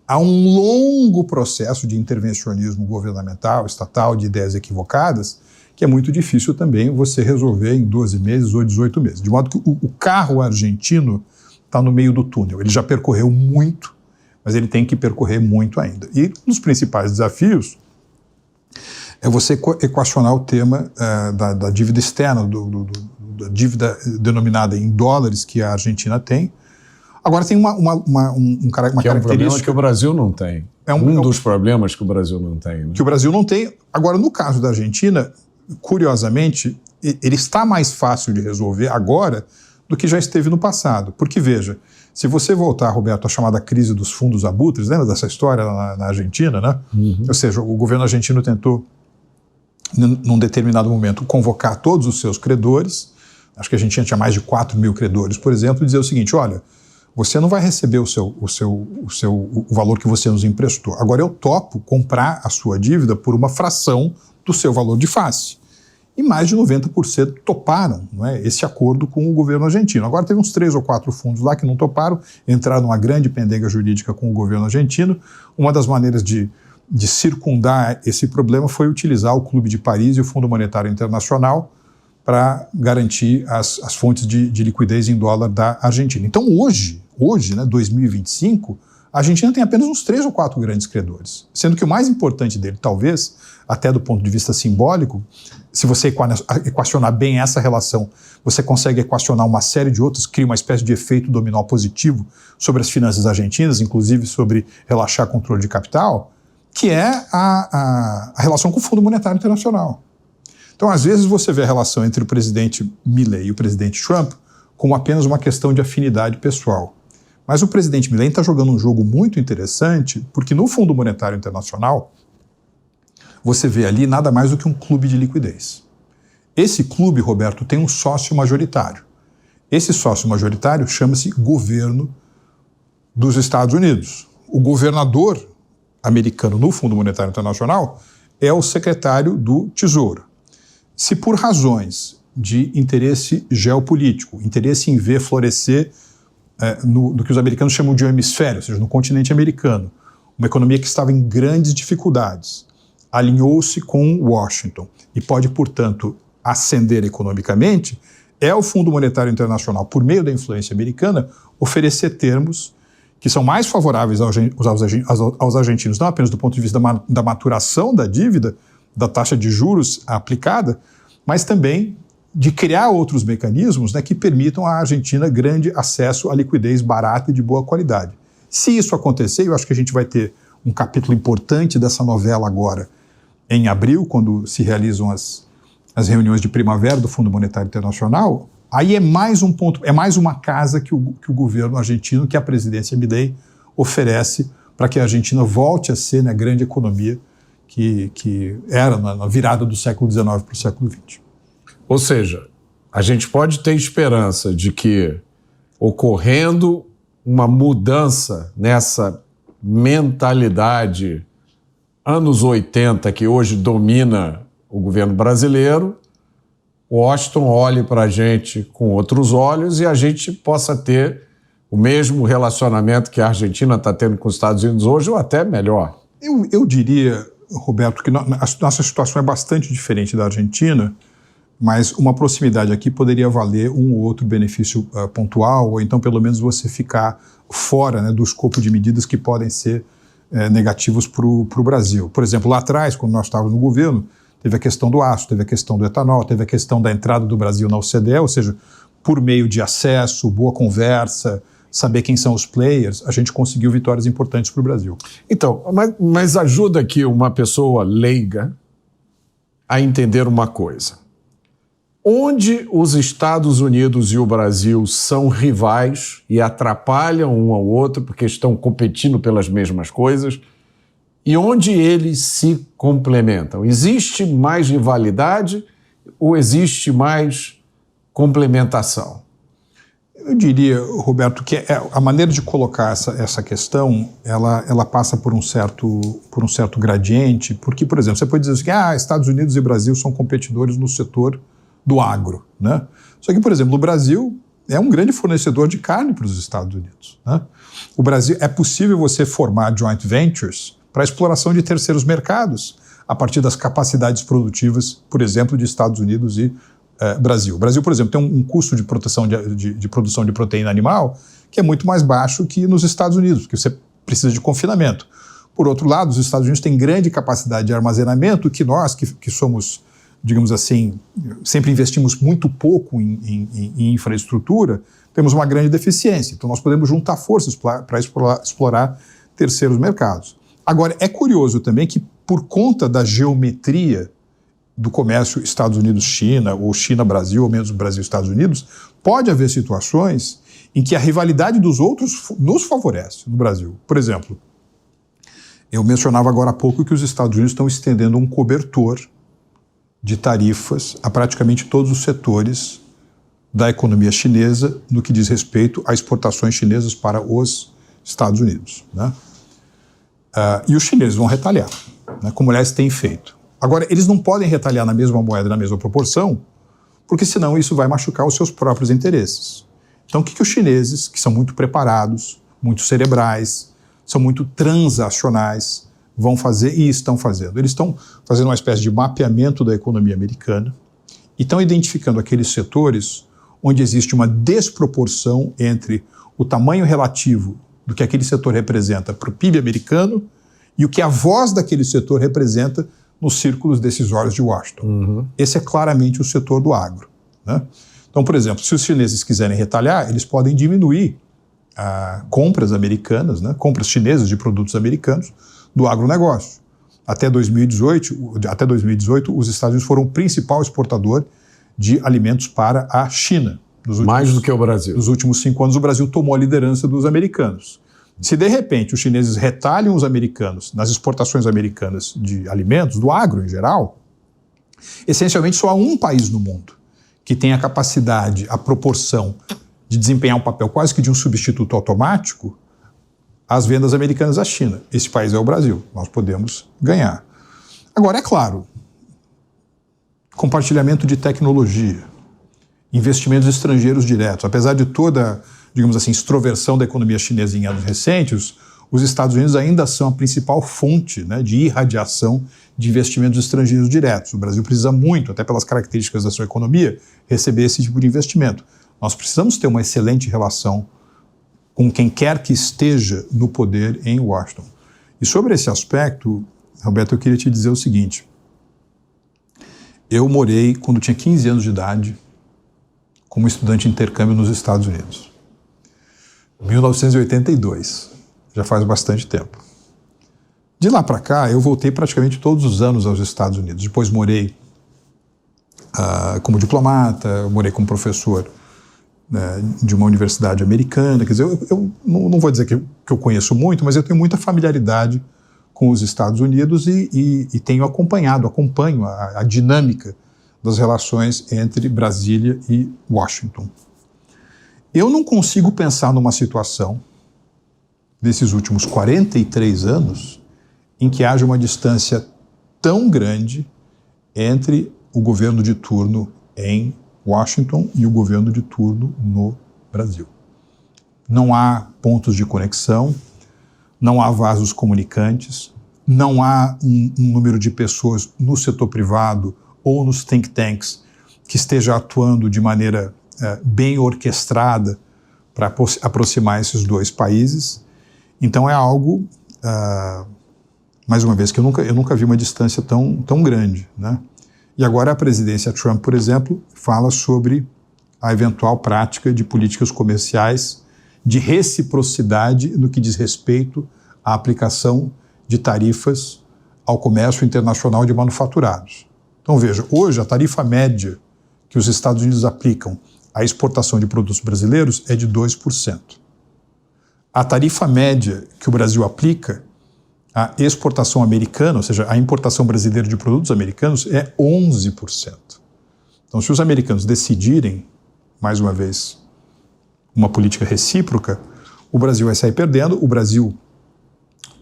há um longo processo de intervencionismo governamental, estatal, de ideias equivocadas, que é muito difícil também você resolver em 12 meses ou 18 meses. De modo que o carro argentino está no meio do túnel. Ele já percorreu muito, mas ele tem que percorrer muito ainda. E um dos principais desafios é você equacionar o tema da dívida externa, da dívida denominada em dólares que a Argentina tem. Agora tem uma característica... É um problema que o Brasil não tem. Um dos problemas que o Brasil não tem. Né? Que o Brasil não tem. Agora, no caso da Argentina, curiosamente, ele está mais fácil de resolver agora do que já esteve no passado. Porque, veja, se você voltar, Roberto, à chamada crise dos fundos abutres, lembra dessa história na Argentina, né? Uhum. Ou seja, o governo argentino tentou, num determinado momento, convocar todos os seus credores, acho que a Argentina tinha mais de 4 mil credores, por exemplo, e dizer o seguinte: olha, você não vai receber o valor que você nos emprestou. Agora eu topo comprar a sua dívida por uma fração do seu valor de face. E mais de 90% toparam, não é, esse acordo com o governo argentino. Agora teve uns 3 ou 4 fundos lá que não toparam, entraram numa grande pendenga jurídica com o governo argentino. Uma das maneiras de circundar esse problema foi utilizar o Clube de Paris e o Fundo Monetário Internacional para garantir as fontes de liquidez em dólar da Argentina. Então hoje, né, 2025, a Argentina tem apenas uns 3 ou 4 grandes credores, sendo que o mais importante dele, talvez, até do ponto de vista simbólico, se você equacionar bem essa relação, você consegue equacionar uma série de outras, cria uma espécie de efeito dominó positivo sobre as finanças argentinas, inclusive sobre relaxar controle de capital, que é a relação com o Fundo Monetário Internacional. Então, às vezes, você vê a relação entre o presidente Milei e o presidente Trump como apenas uma questão de afinidade pessoal. Mas o presidente Milei está jogando um jogo muito interessante, porque no Fundo Monetário Internacional, você vê ali nada mais do que um clube de liquidez. Esse clube, Roberto, tem um sócio majoritário. Esse sócio majoritário chama-se governo dos Estados Unidos. O governador americano no Fundo Monetário Internacional é o secretário do Tesouro. Se por razões de interesse geopolítico, interesse em ver florescer do que os americanos chamam de um hemisfério, ou seja, no continente americano, uma economia que estava em grandes dificuldades, alinhou-se com Washington e pode, portanto, ascender economicamente, é o Fundo Monetário Internacional, por meio da influência americana, oferecer termos que são mais favoráveis aos argentinos, não apenas do ponto de vista da maturação da dívida, da taxa de juros aplicada, mas também de criar outros mecanismos, né, que permitam à Argentina grande acesso à liquidez barata e de boa qualidade. Se isso acontecer, eu acho que a gente vai ter um capítulo importante dessa novela agora, em abril, quando se realizam as reuniões de primavera do Fundo Monetário Internacional. Aí é mais um ponto, é mais uma casa que o governo argentino, que a presidência Milei oferece para que a Argentina volte a ser, né, a grande economia que era na virada do século XIX para o século XX. Ou seja, a gente pode ter esperança de que, ocorrendo uma mudança nessa mentalidade anos 80 que hoje domina o governo brasileiro, Washington olhe para a gente com outros olhos e a gente possa ter o mesmo relacionamento que a Argentina está tendo com os Estados Unidos hoje, ou até melhor. Eu diria, Roberto, que a nossa situação é bastante diferente da Argentina, mas uma proximidade aqui poderia valer um ou outro benefício pontual, ou então pelo menos você ficar fora, né, do escopo de medidas que podem ser negativos para o Brasil. Por exemplo, lá atrás, quando nós estávamos no governo, teve a questão do aço, teve a questão do etanol, teve a questão da entrada do Brasil na OCDE, ou seja, por meio de acesso, boa conversa, saber quem são os players, a gente conseguiu vitórias importantes para o Brasil. Então, mas ajuda aqui uma pessoa leiga a entender uma coisa. Onde os Estados Unidos e o Brasil são rivais e atrapalham um ao outro porque estão competindo pelas mesmas coisas, e onde eles se complementam? Existe mais rivalidade ou existe mais complementação? Eu diria, Roberto, que a maneira de colocar essa questão, ela passa por um certo gradiente, porque, por exemplo, você pode dizer assim, Estados Unidos e Brasil são competidores no setor do agro, né? Só que, por exemplo, o Brasil é um grande fornecedor de carne para os Estados Unidos, né? O Brasil, é possível você formar joint ventures para a exploração de terceiros mercados a partir das capacidades produtivas, por exemplo, de Estados Unidos e Brasil. O Brasil, por exemplo, tem um custo de produção de proteína animal que é muito mais baixo que nos Estados Unidos, porque você precisa de confinamento. Por outro lado, os Estados Unidos têm grande capacidade de armazenamento que nós, que somos, digamos assim, sempre investimos muito pouco em infraestrutura, temos uma grande deficiência. Então, nós podemos juntar forças para explorar terceiros mercados. Agora, é curioso também que, por conta da geometria do comércio Estados Unidos-China, ou China-Brasil, ou menos Brasil-Estados Unidos, pode haver situações em que a rivalidade dos outros nos favorece no Brasil. Por exemplo, eu mencionava agora há pouco que os Estados Unidos estão estendendo um cobertor de tarifas a praticamente todos os setores da economia chinesa no que diz respeito a exportações chinesas para os Estados Unidos, né? E os chineses vão retaliar, né, como aliás têm feito. Agora, eles não podem retaliar na mesma moeda, na mesma proporção, porque senão isso vai machucar os seus próprios interesses. Então, o que os chineses, que são muito preparados, muito cerebrais, são muito transacionais, vão fazer e estão fazendo? Eles estão fazendo uma espécie de mapeamento da economia americana e estão identificando aqueles setores onde existe uma desproporção entre o tamanho relativo do que aquele setor representa para o PIB americano e o que a voz daquele setor representa nos círculos decisórios de Washington. Esse é claramente o setor do agro, né? Então, por exemplo, se os chineses quiserem retalhar, eles podem diminuir compras americanas, né, compras chinesas de produtos americanos do agronegócio. Até 2018, os Estados Unidos foram o principal exportador de alimentos para a China. Mais do que o Brasil. Nos últimos 5 anos, o Brasil tomou a liderança dos americanos. Se, de repente, os chineses retalham os americanos nas exportações americanas de alimentos, do agro em geral, essencialmente só há um país no mundo que tem a capacidade, a proporção de desempenhar um papel quase que de um substituto automático às vendas americanas à China. Esse país é o Brasil. Nós podemos ganhar. Agora, é claro, compartilhamento de tecnologia, investimentos estrangeiros diretos, apesar de toda, digamos assim, extroversão da economia chinesa em anos recentes, os Estados Unidos ainda são a principal fonte, né, de irradiação de investimentos estrangeiros diretos. O Brasil precisa muito, até pelas características da sua economia, receber esse tipo de investimento. Nós precisamos ter uma excelente relação com quem quer que esteja no poder em Washington. E sobre esse aspecto, Roberto, eu queria te dizer o seguinte. Eu morei, quando tinha 15 anos de idade, como estudante de intercâmbio nos Estados Unidos. 1982. Já faz bastante tempo. De lá para cá, eu voltei praticamente todos os anos aos Estados Unidos. Depois morei como diplomata, morei como professor, né, de uma universidade americana. Quer dizer, eu não vou dizer que eu conheço muito, mas eu tenho muita familiaridade com os Estados Unidos e acompanho a dinâmica das relações entre Brasília e Washington. Eu não consigo pensar numa situação desses últimos 43 anos em que haja uma distância tão grande entre o governo de turno em Washington e o governo de turno no Brasil. Não há pontos de conexão, não há vasos comunicantes, não há um número de pessoas no setor privado ou nos think tanks que esteja atuando de maneira bem orquestrada para aproximar esses dois países. Então é algo, mais uma vez, que eu nunca vi uma distância tão grande, né? E agora a presidência Trump, por exemplo, fala sobre a eventual prática de políticas comerciais de reciprocidade no que diz respeito à aplicação de tarifas ao comércio internacional de manufaturados. Então veja, hoje a tarifa média que os Estados Unidos aplicam à exportação de produtos brasileiros é de 2%. A tarifa média que o Brasil aplica à exportação americana, ou seja, à importação brasileira de produtos americanos, é 11%. Então, se os americanos decidirem, mais uma vez, uma política recíproca, o Brasil vai sair perdendo. O Brasil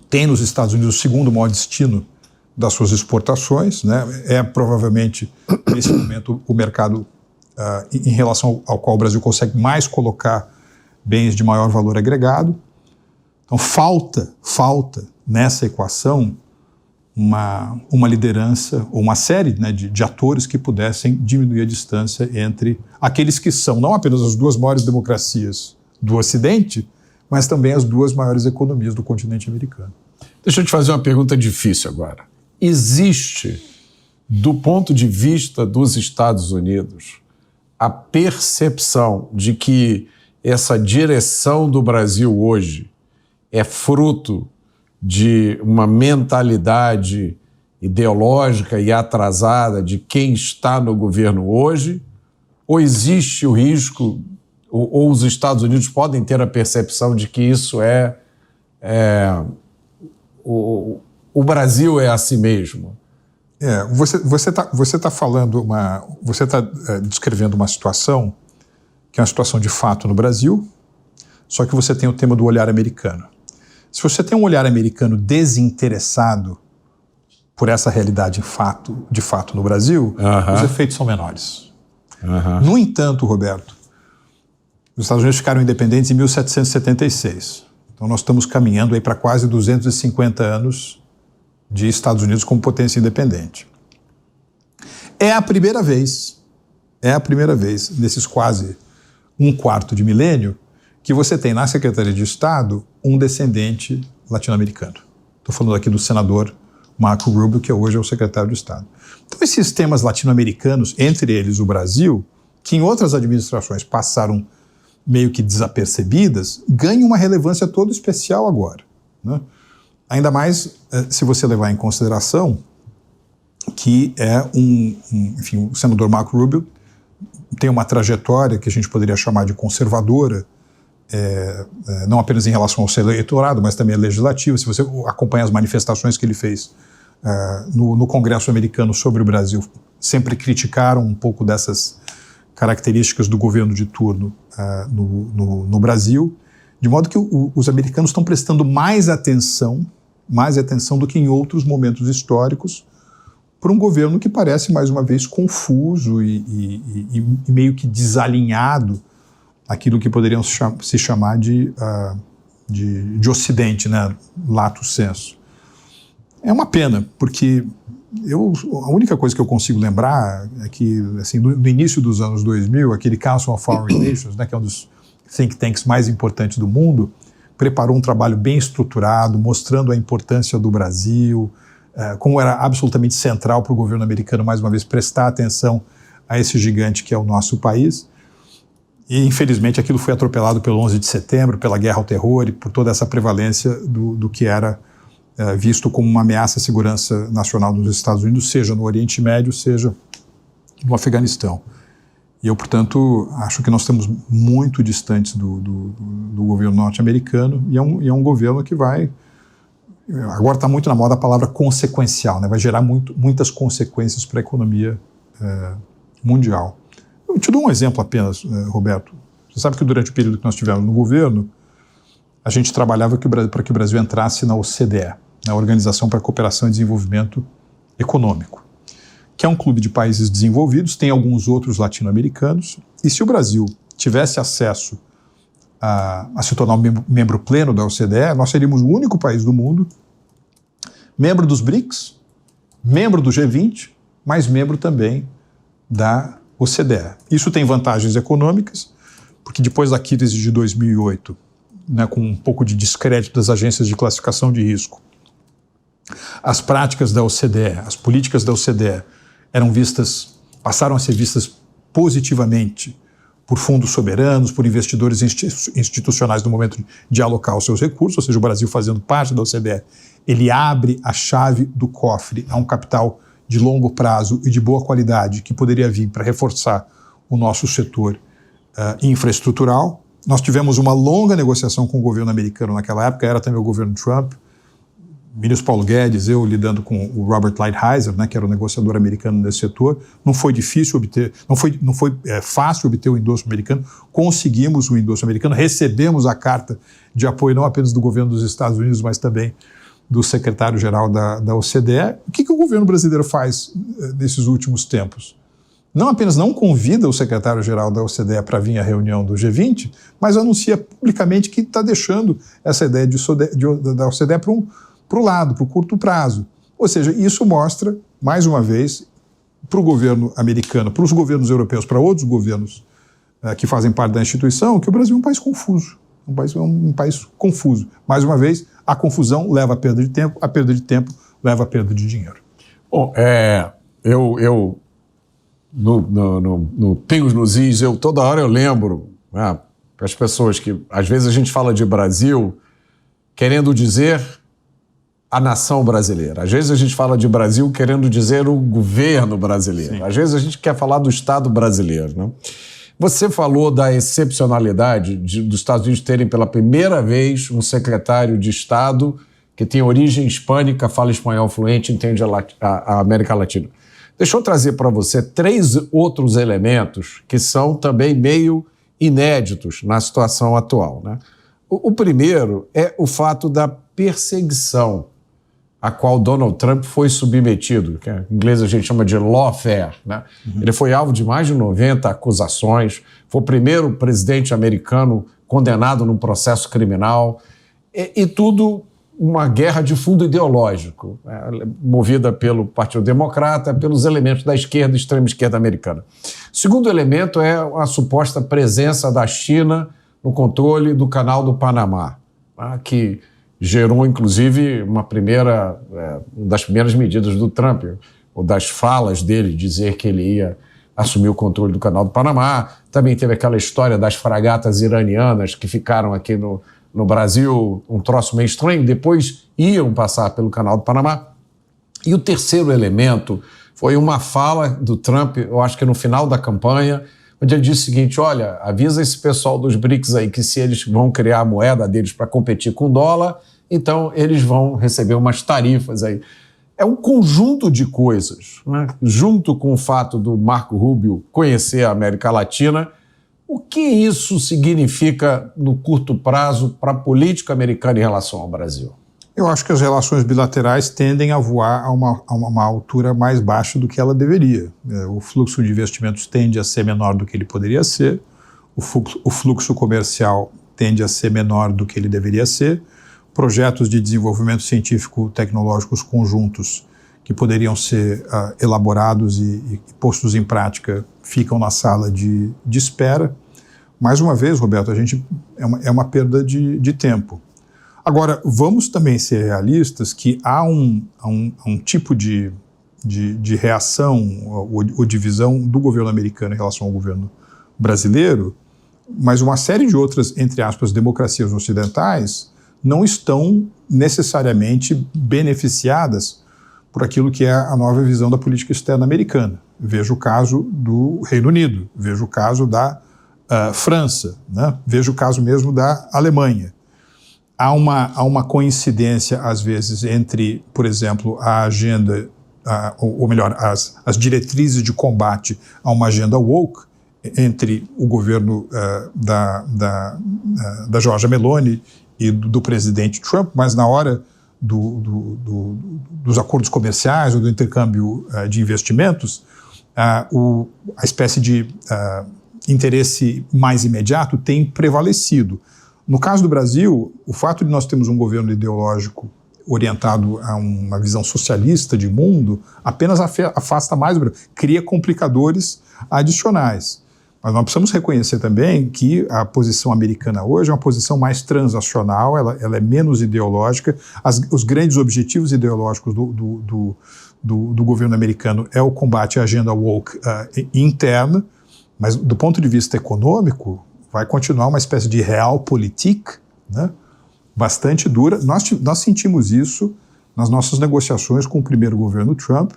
tem nos Estados Unidos o segundo maior destino das suas exportações, né? É provavelmente, nesse momento, o mercado em relação ao qual o Brasil consegue mais colocar bens de maior valor agregado. Então, falta nessa equação uma liderança, ou uma série, né, de atores que pudessem diminuir a distância entre aqueles que são não apenas as duas maiores democracias do Ocidente, mas também as duas maiores economias do continente americano. Deixa eu te fazer uma pergunta difícil agora. Existe, do ponto de vista dos Estados Unidos, a percepção de que essa direção do Brasil hoje é fruto de uma mentalidade ideológica e atrasada de quem está no governo hoje? Ou existe o risco, ou os Estados Unidos podem ter a percepção de que isso o Brasil é assim mesmo? Você está descrevendo uma situação que é uma situação de fato no Brasil, só que você tem o tema do olhar americano. Se você tem um olhar americano desinteressado por essa realidade de fato no Brasil, os efeitos são menores. No entanto, Roberto, os Estados Unidos ficaram independentes em 1776. Então nós estamos caminhando aí para quase 250 anos de Estados Unidos como potência independente. É a primeira vez nesses quase um quarto de milênio que você tem na Secretaria de Estado um descendente latino-americano. Estou falando aqui do senador Marco Rubio, que hoje é o secretário de Estado. Então, esses temas latino-americanos, entre eles o Brasil, que em outras administrações passaram meio que desapercebidas, ganham uma relevância toda especial agora, né? Ainda mais se você levar em consideração que enfim, o senador Marco Rubio tem uma trajetória que a gente poderia chamar de conservadora, não apenas em relação ao seu eleitorado, mas também legislativo. Se você acompanha as manifestações que ele fez no Congresso americano sobre o Brasil, sempre criticaram um pouco dessas características do governo de turno no Brasil, de modo que os americanos estão prestando mais atenção do que em outros momentos históricos para um governo que parece, mais uma vez, confuso e meio que desalinhado aquilo que poderiam se chamar de Ocidente, né? Lato sensu. É uma pena, porque a única coisa que eu consigo lembrar é que, assim, no início dos anos 2000, aquele Council on Foreign Relations, né, que é um dos think tanks mais importantes do mundo, preparou um trabalho bem estruturado, mostrando a importância do Brasil, como era absolutamente central para o governo americano, mais uma vez, prestar atenção a esse gigante que é o nosso país. E, infelizmente, aquilo foi atropelado pelo 11 de setembro, pela guerra ao terror e por toda essa prevalência do que era visto como uma ameaça à segurança nacional dos Estados Unidos, seja no Oriente Médio, seja no Afeganistão. E eu, portanto, acho que nós estamos muito distantes do governo norte-americano e é um governo que vai... Agora está muito na moda a palavra consequencial, né? Vai gerar muitas consequências para a economia mundial. Eu te dou um exemplo apenas, Roberto. Você sabe que durante o período que nós tivemos no governo, a gente trabalhava para que o Brasil entrasse na OCDE, na Organização para a Cooperação e Desenvolvimento Econômico, que é um clube de países desenvolvidos, tem alguns outros latino-americanos, e se o Brasil tivesse acesso a se tornar um membro pleno da OCDE, nós seríamos o único país do mundo, membro dos BRICS, membro do G20, mas membro também da OCDE. Isso tem vantagens econômicas, porque depois da crise de 2008, né, com um pouco de descrédito das agências de classificação de risco, as práticas da OCDE, as políticas da OCDE passaram a ser vistas positivamente por fundos soberanos, por investidores institucionais no momento de alocar os seus recursos, ou seja, o Brasil fazendo parte da OCDE, ele abre a chave do cofre a um capital de longo prazo e de boa qualidade que poderia vir para reforçar o nosso setor infraestrutural. Nós tivemos uma longa negociação com o governo americano naquela época, era também o governo Trump, ministro Paulo Guedes, eu lidando com o Robert Lighthizer, né, que era o negociador americano nesse setor. Não foi difícil obter, não foi fácil obter o endosso americano. Conseguimos o endosso americano, recebemos a carta de apoio não apenas do governo dos Estados Unidos, mas também do secretário-geral da OCDE. O que o governo brasileiro faz nesses últimos tempos? Não apenas não convida o secretário-geral da OCDE para vir à reunião do G20, mas anuncia publicamente que está deixando essa ideia da OCDE para o lado, para o curto prazo. Ou seja, isso mostra, mais uma vez, para o governo americano, para os governos europeus, para outros governos que fazem parte da instituição, que o Brasil é um país confuso. Um país confuso. Mais uma vez, a confusão leva a perda de tempo, a perda de tempo leva a perda de dinheiro. Bom, no Pingos nos Is, toda hora eu lembro, né, para as pessoas que, às vezes a gente fala de Brasil querendo dizer a nação brasileira. Às vezes a gente fala de Brasil querendo dizer o governo brasileiro. Sim. Às vezes a gente quer falar do Estado brasileiro, né? Você falou da excepcionalidade dos Estados Unidos terem pela primeira vez um secretário de Estado que tem origem hispânica, fala espanhol fluente, entende a América Latina. Deixa eu trazer para você 3 outros elementos que são também meio inéditos na situação atual, né? O primeiro é o fato da perseguição a qual Donald Trump foi submetido, que em inglês a gente chama de lawfare, né? Uhum. Ele foi alvo de mais de 90 acusações, foi o primeiro presidente americano condenado num processo criminal, e tudo uma guerra de fundo ideológico, movida pelo Partido Democrata, pelos elementos da esquerda, extrema esquerda americana. O segundo elemento é a suposta presença da China no controle do Canal do Panamá, que gerou, inclusive, uma das primeiras medidas do Trump, ou das falas dele, dizer que ele ia assumir o controle do Canal do Panamá. Também teve aquela história das fragatas iranianas que ficaram aqui no Brasil, um troço meio estranho, depois iam passar pelo Canal do Panamá. E o terceiro elemento foi uma fala do Trump, eu acho que no final da campanha, onde ele disse o seguinte: olha, avisa esse pessoal dos BRICS aí que se eles vão criar a moeda deles para competir com o dólar, então eles vão receber umas tarifas aí. É um conjunto de coisas, né? Junto com o fato do Marco Rubio conhecer a América Latina. O que isso significa no curto prazo para a política americana em relação ao Brasil? Eu acho que as relações bilaterais tendem a voar a uma altura mais baixa do que ela deveria. O fluxo de investimentos tende a ser menor do que ele poderia ser, o fluxo comercial tende a ser menor do que ele deveria ser, projetos de desenvolvimento científico-tecnológicos conjuntos que poderiam ser elaborados e postos em prática ficam na sala de espera. Mais uma vez, Roberto, é uma perda de tempo. Agora, vamos também ser realistas que há um tipo de reação ou de visão do governo americano em relação ao governo brasileiro, mas uma série de outras, entre aspas, democracias ocidentais não estão necessariamente beneficiadas por aquilo que é a nova visão da política externa americana. Veja o caso do Reino Unido, veja o caso da França, né? Veja o caso mesmo da Alemanha. Há uma coincidência, às vezes, entre, por exemplo, a agenda, ou melhor, as diretrizes de combate a uma agenda woke, entre o governo da Giorgia Meloni e do presidente Trump, mas na hora dos acordos comerciais ou do intercâmbio de investimentos, a espécie de interesse mais imediato tem prevalecido. No caso do Brasil, o fato de nós termos um governo ideológico orientado a uma visão socialista de mundo apenas afasta mais o Brasil, cria complicadores adicionais. Mas nós precisamos reconhecer também que a posição americana hoje é uma posição mais transacional, ela é menos ideológica. Os grandes objetivos ideológicos do governo americano é o combate à agenda woke interna, mas do ponto de vista econômico, vai continuar uma espécie de realpolitik, né, bastante dura. Nós sentimos isso nas nossas negociações com o primeiro governo Trump.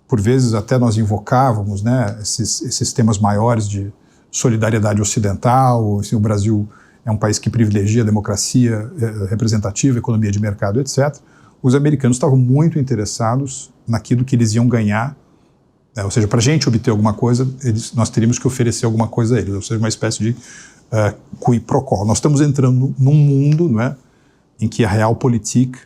Por vezes até nós invocávamos, né, esses temas maiores de solidariedade ocidental, assim, o Brasil é um país que privilegia a democracia representativa, economia de mercado, etc. Os americanos estavam muito interessados naquilo que eles iam ganhar, ou seja, para a gente obter alguma coisa, nós teríamos que oferecer alguma coisa a eles, ou seja, uma espécie de qui pro quo. Nós estamos entrando num mundo, não é, em que a realpolitik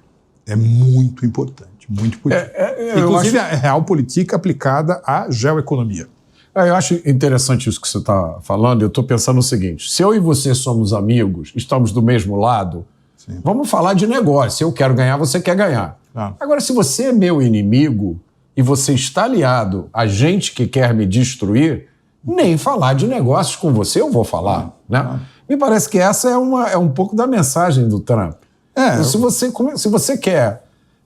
é muito importante, muito importante. Inclusive a realpolitik aplicada à geoeconomia. Eu acho interessante isso que você está falando. Eu estou pensando o seguinte: se eu e você somos amigos, estamos do mesmo lado, sim, vamos falar de negócio. Se eu quero ganhar, você quer ganhar. Agora, se você é meu inimigo e você está aliado a gente que quer me destruir, nem falar de negócios com você eu vou falar. Né? Me parece que essa é um pouco da mensagem do Trump. Se você quer,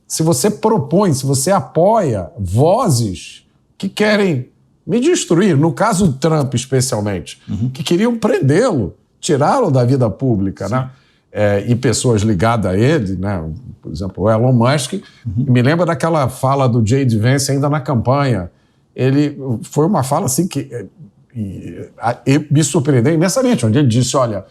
se você propõe, se você apoia vozes que querem me destruir, no caso do Trump especialmente, que queriam prendê-lo, tirá-lo da vida pública, né? E pessoas ligadas a ele, né? Por exemplo, o Elon Musk, me lembra daquela fala do J.D. Vance ainda na campanha. Foi uma fala assim que me surpreendeu imensamente, onde ele disse: olha,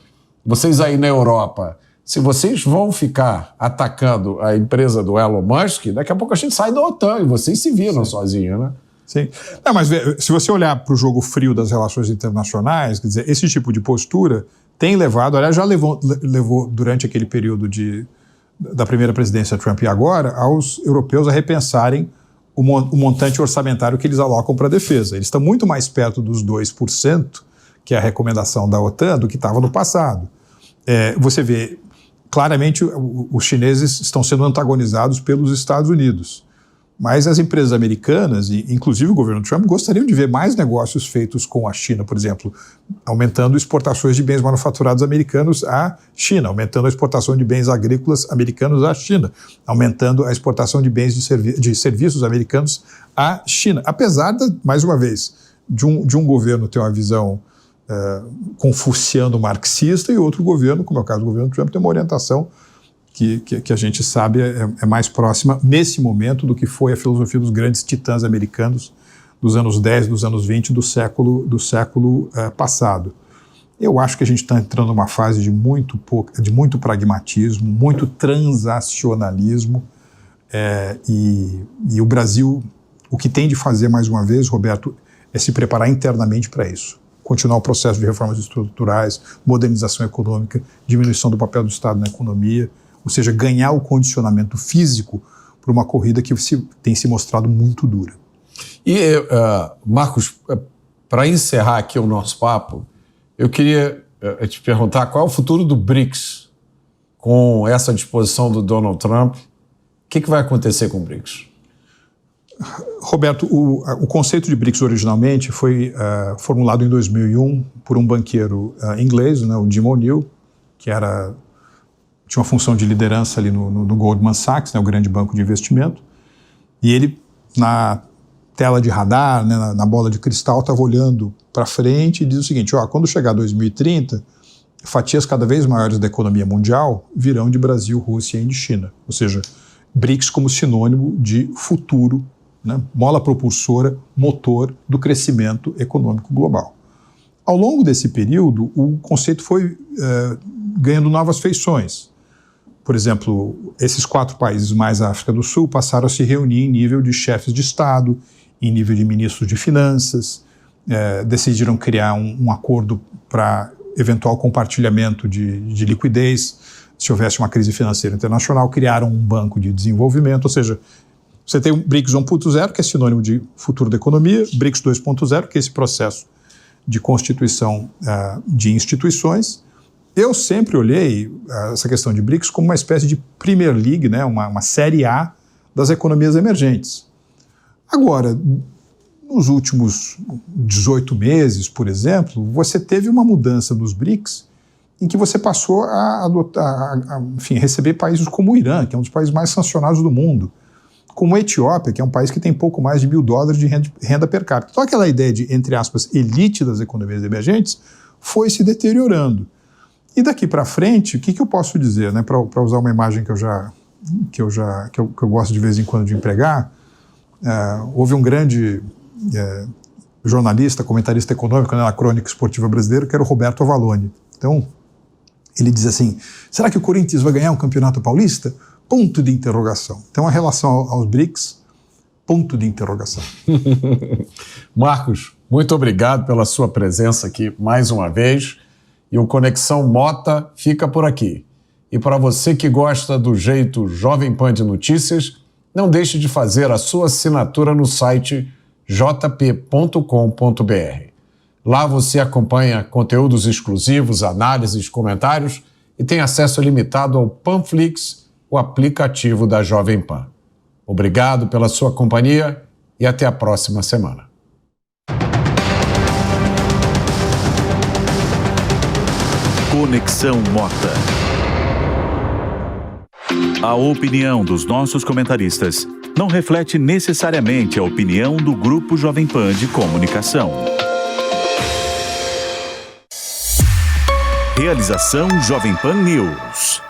vocês aí na Europa, se vocês vão ficar atacando a empresa do Elon Musk, daqui a pouco a gente sai da OTAN e vocês se viram sozinhos, né? Sim. Não, mas se você olhar para o jogo frio das relações internacionais, quer dizer, esse tipo de postura tem levado, aliás, já levou durante aquele período da primeira presidência Trump e agora, aos europeus a repensarem o montante orçamentário que eles alocam para a defesa. Eles estão muito mais perto dos 2%, que é a recomendação da OTAN, do que estava no passado. Você vê, claramente, os chineses estão sendo antagonizados pelos Estados Unidos. Mas as empresas americanas, e inclusive o governo Trump, gostariam de ver mais negócios feitos com a China, por exemplo, aumentando exportações de bens manufaturados americanos à China, aumentando a exportação de bens agrícolas americanos à China, aumentando a exportação de bens de serviços americanos à China. Apesar, mais uma vez, de um governo ter uma visão confuciano-marxista e outro governo, como é o caso do governo Trump, ter uma orientação que a gente sabe é mais próxima nesse momento do que foi a filosofia dos grandes titãs americanos dos anos 10, dos anos 20 do século passado. Eu acho que a gente está entrando numa fase de muito pragmatismo, muito transacionalismo, e o Brasil, o que tem de fazer mais uma vez, Roberto, é se preparar internamente para isso. Continuar o processo de reformas estruturais, modernização econômica, diminuição do papel do Estado na economia, ou seja, ganhar o condicionamento físico para uma corrida que tem se mostrado muito dura. E, Marcos, para encerrar aqui o nosso papo, eu queria te perguntar qual é o futuro do BRICS com essa disposição do Donald Trump. O que vai acontecer com o BRICS? Roberto, o conceito de BRICS originalmente foi formulado em 2001 por um banqueiro inglês, né, o Jim O'Neill, que tinha uma função de liderança ali no Goldman Sachs, né, o grande banco de investimento, e ele, na tela de radar, né, na bola de cristal, estava olhando para frente e diz o seguinte: quando chegar 2030, fatias cada vez maiores da economia mundial virão de Brasil, Rússia e de China, ou seja, BRICS como sinônimo de futuro, né, mola propulsora, motor do crescimento econômico global. Ao longo desse período, o conceito foi ganhando novas feições. Por exemplo, esses 4 países mais a África do Sul passaram a se reunir em nível de chefes de Estado, em nível de ministros de finanças, decidiram criar um acordo para eventual compartilhamento de liquidez, se houvesse uma crise financeira internacional, criaram um banco de desenvolvimento, ou seja, você tem o BRICS 1.0, que é sinônimo de futuro da economia, BRICS 2.0, que é esse processo de constituição de instituições. Eu sempre olhei essa questão de BRICS como uma espécie de Premier League, né, uma série A das economias emergentes. Agora, nos últimos 18 meses, por exemplo, você teve uma mudança nos BRICS em que você passou a receber países como o Irã, que é um dos países mais sancionados do mundo, como a Etiópia, que é um país que tem pouco mais de $1.000 de renda per capita. Então aquela ideia de, entre aspas, elite das economias emergentes foi se deteriorando. E daqui para frente, o que eu posso dizer, né, para usar uma imagem que eu gosto de vez em quando de empregar, houve um grande jornalista, comentarista econômico, né, na crônica esportiva brasileira, que era o Roberto Avalone. Então, ele diz assim: será que o Corinthians vai ganhar um campeonato paulista? Ponto de interrogação. Então, a relação aos BRICS, ponto de interrogação. Marcos, muito obrigado pela sua presença aqui mais uma vez. E o Conexão Mota fica por aqui. E para você que gosta do jeito Jovem Pan de Notícias, não deixe de fazer a sua assinatura no site jp.com.br. Lá você acompanha conteúdos exclusivos, análises, comentários e tem acesso limitado ao Panflix, o aplicativo da Jovem Pan. Obrigado pela sua companhia e até a próxima semana. Conexão Mota. A opinião dos nossos comentaristas não reflete necessariamente a opinião do Grupo Jovem Pan de Comunicação. Realização Jovem Pan News.